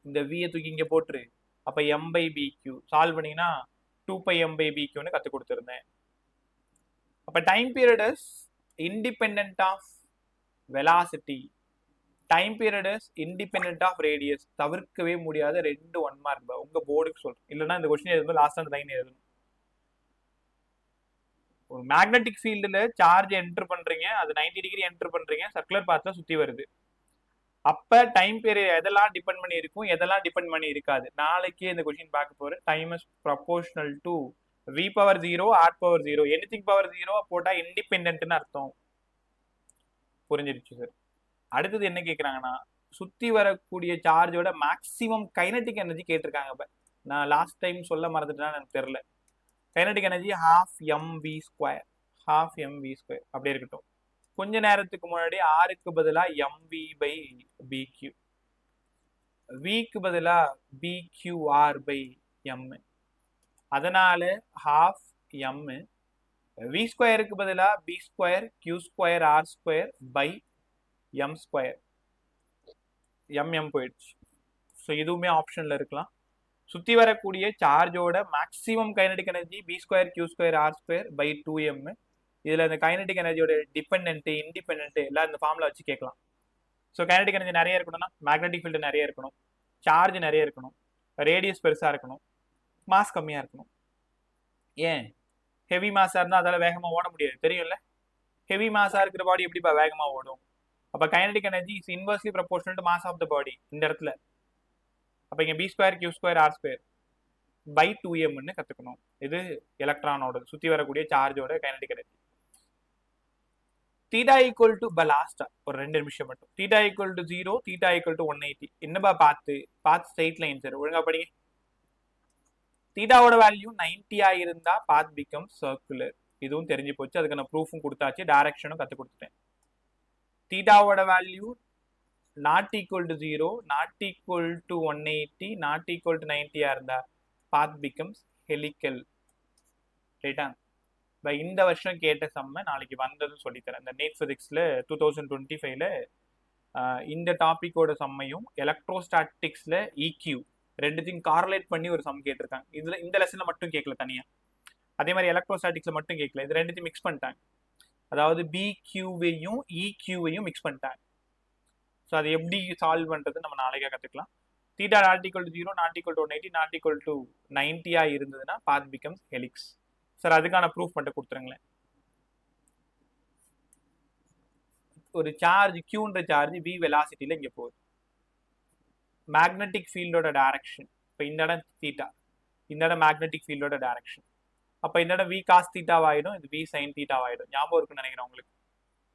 இந்த v தூக்கி இங்கே போட்டுரு. அப்போ m/bq சால்வ் பண்ணீங்கன்னா 2πm/bqன்னு கற்றுக் கொடுத்துருந்தேன். அப்போ time period is independent of velocity, time period is independent of radius. தவிர்க்கவே முடியாத 2 1 மார்க் உங்க போர்டுக்கு சொல்றேன். இல்லைன்னா இந்த கொஸ்டின் எழுதும்போது லாஸ்ட் அந்த லைன் எழுதணும். ஒரு மேக்னெட்டிக் ஃபீல்டுல சார்ஜ் என்டர் பண்றீங்க, அது 90 டிகிரி என்டர் பண்றீங்க, சர்க்குலர் பாத்ல சுத்தி வருது. அப்ப டைம் பீரியட் எதெல்லாம் டிபெண்ட் பண்ணி இருக்கும், எதெல்லாம் டிபெண்ட் பண்ணி இருக்காது. நாளைக்கு இந்த கொஸ்டின் பார்க்க போறேன். Time is proportional to v⁻0 r⁻0. Anything power 0 போட்டா இண்டிபெண்டன்ட்னு அர்த்தம். புரிஞ்சிருச்சு சார். அடுத்தது என்ன கேட்குறாங்கன்னா, சுற்றி வரக்கூடிய சார்ஜோட மேக்ஸிமம் கைனட்டிக் எனர்ஜி கேட்டிருக்காங்க. இப்போ நான் லாஸ்ட் டைம் சொல்ல மறந்துட்டேன்னு எனக்கு தெரில. Kinetic energy ½ mv², ½ mv². அப்படியே இருக்கட்டும். கொஞ்ச நேரத்துக்கு முன்னாடி ஆருக்கு பதிலாக mv/bq, விக்கு பதிலாக bqr/m. அதனால ½ m, v²க்கு பதிலாக b² q² r²/m². mm போயிடுச்சு. ஸோ இதுவுமே ஆப்ஷனில் இருக்கலாம். சுற்றி வரக்கூடிய சார்ஜோட maximum kinetic energy b² q² r²/2m. இதில் இந்த கைனடிக் எனர்ஜியோட டிபெண்டன்ட்டு இண்டிபெண்டன்ட்டு எல்லாம் இந்த ஃபார்முலா வச்சு கேட்கலாம். ஸோ கைனடிக் எனர்ஜி நிறைய இருக்கணும்னா மேக்னெட்டிக் ஃபீல்டு நிறைய இருக்கணும், சார்ஜ் நிறைய இருக்கணும், ரேடியஸ் பெருசாக இருக்கணும், மாஸ் கம்மியாக இருக்கணும். ஏன் ஹெவி மாஸாக இருந்தால் அதால் வேகமாக ஓட முடியாது, தெரியும்ல. ஹெவி மாஸாக இருக்கிற பாடி எப்படிப்பா வேகமாக ஓடும்? அப்போ kinetic energy is inversely proportional to mass of the body இந்த இடத்துல. அப்போ இங்கே b² q² r²/2mன்னு கற்றுக்கணும். இது எலக்ட்ரானோட சுற்றி வரக்கூடிய சார்ஜோட kinetic energy. Theta equal to லாஸ்டா ஒரு 2 நிமிஷம் மட்டும். Theta equal to 0, theta equal to 180. என்னப்பா பார்த்து ஸ்ட்ரெயிட் லைன் சார், ஒழுங்கா படிங்க. தீட்டாவோட வேல்யூ 90 இருந்தா பாத் பிகம் சர்க்குலர். இதுவும் தெரிஞ்சு போச்சு, அதுக்கான ப்ரூஃபும் கொடுத்தாச்சு, டைரக்ஷனும் கற்றுக் கொடுத்துட்டேன். தீட்டாவோட value not equal to 0, not equal to 180, not equal to 90 இருந்தா பாத் பிகம்ஸ் ஹெலிக்கல். ரைட்டா? இந்த வருஷம் கேட்ட சம்ம நாளைக்கு வந்ததும் சொல்லித்தரேன். இந்த நீட் ஃபிசிக்ஸில் 2025ல இந்த டாப்பிக்கோட சம்மையும் எலக்ட்ரோஸ்டாட்டிக்ஸில் EQ ரெண்டுத்தையும் கார்லேட் பண்ணி ஒரு சம் கேட்டிருக்காங்க. இதில் இந்த லெசனில் மட்டும் கேட்கல தனியாக, அதே மாதிரி எலக்ட்ரோஸ்டாட்டிக்ஸில் மட்டும் கேட்கல. இது ரெண்டுத்தையும் மிக்ஸ் பண்ணிட்டாங்க. அதாவது BQ-வையும் EQ-வையும் மிக்ஸ் பண்ணிட்டாங்க. ஸோ அது எப்படி சால்வ் பண்ணுறது நம்ம நாளைக்காக கற்றுக்கலாம். Theta not equal to 0, not equal to 180, not equal to 90 இருந்ததுன்னா பாத் பிகம்ஸ் ஹெலிக்ஸ். சார் அதுக்கான ப்ரூஃப் மட்டும் கொடுத்துருங்களேன். ஒரு சார்ஜ் கியூன்ற சார்ஜ் v வெலாசிட்டியில இங்க போகுது. மேக்னெட்டிக் ஃபீல்டோட டைரக்ஷன் இப்போ இந்த இடம் தீட்டா, இந்த இடம் மேக்னெட்டிக் ஃபீல்டோட டைரக்ஷன். அப்போ இந்த இடம் v cos தீட்டாவாயிடும், இது v sin தீட்டாவாயிடும். ஞாபகம் இருக்குன்னு நினைக்கிறேன் உங்களுக்கு.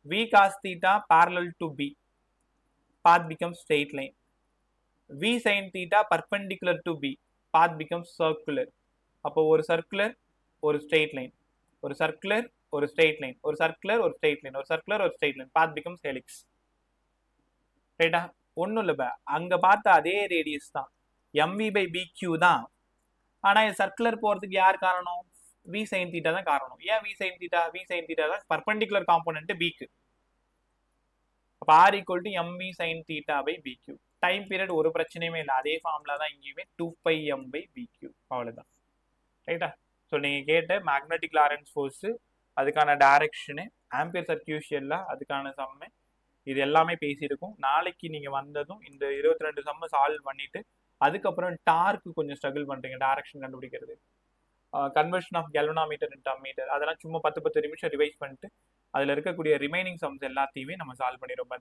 v cos theta parallel to b, path becomes straight line. v sin theta perpendicular to b, path becomes circular. அப்போ ஒரு சர்க்குலர் ஒரு ஸ்ட்ரெயிட் லைன், ஒரு சர்க்குலர் ஒரு ஸ்ட்ரெயிட் லைன், ஒரு சர்க்குலர் ஒரு ஸ்ட்ரெயிட் லைன், ஒரு சர்க்குலர் ஒரு straight line, path becomes helix. ரைட்டா? ஒன்றும் இல்லை, அங்க பார்த்த அதே ரேடியஸ் தான், mv/bq தான். ஆனா இது சர்க்குலர் போறதுக்கு யார் காரணம்? v sin theta தான் காரணம். ஏன் v sin theta? v sin theta தான் பர்பெண்டிகுலர் காம்போனன்ட் b க்கு. அப்ப r equal to mv sin theta by bq. Time period ஒரு பிரச்சனையுமே இல்லை, அதே ஃபார்முலா தான் இங்கேயுமே 2πm/bq. அவ்வளவுதான். ரைட்டா? ஸோ நீங்க கேட்ட மேக்னெட்டிக் லாரன்ஸ் ஃபோர்ஸ், அதுக்கான டைரக்ஷனு, ஆம்பியர் சர்க்கியூஷியல்ல அதுக்கான சம்மு, இது எல்லாமே பேசியிருக்கோம். நாளைக்கு நீங்க வந்ததும் இந்த 22 சம்ம சால்வ் பண்ணிட்டு அதுக்கப்புறம் டார்க்கு கொஞ்சம் ஸ்ட்ரகிள் பண்றீங்க டைரக்ஷன் கண்டுபிடிக்கிறது, கன்வர்ஷன் ஆஃப் கெல்வனாமீட்டர் இன்டு அம்மீட்டர், அதெல்லாம் சும்மா 10 நிமிஷம் ரிவைஸ் பண்ணிட்டு அதுல இருக்கக்கூடிய ரிமைனிங் சம்ஸ் எல்லாத்தையுமே நம்ம சால்வ் பண்ணிடுவோம்.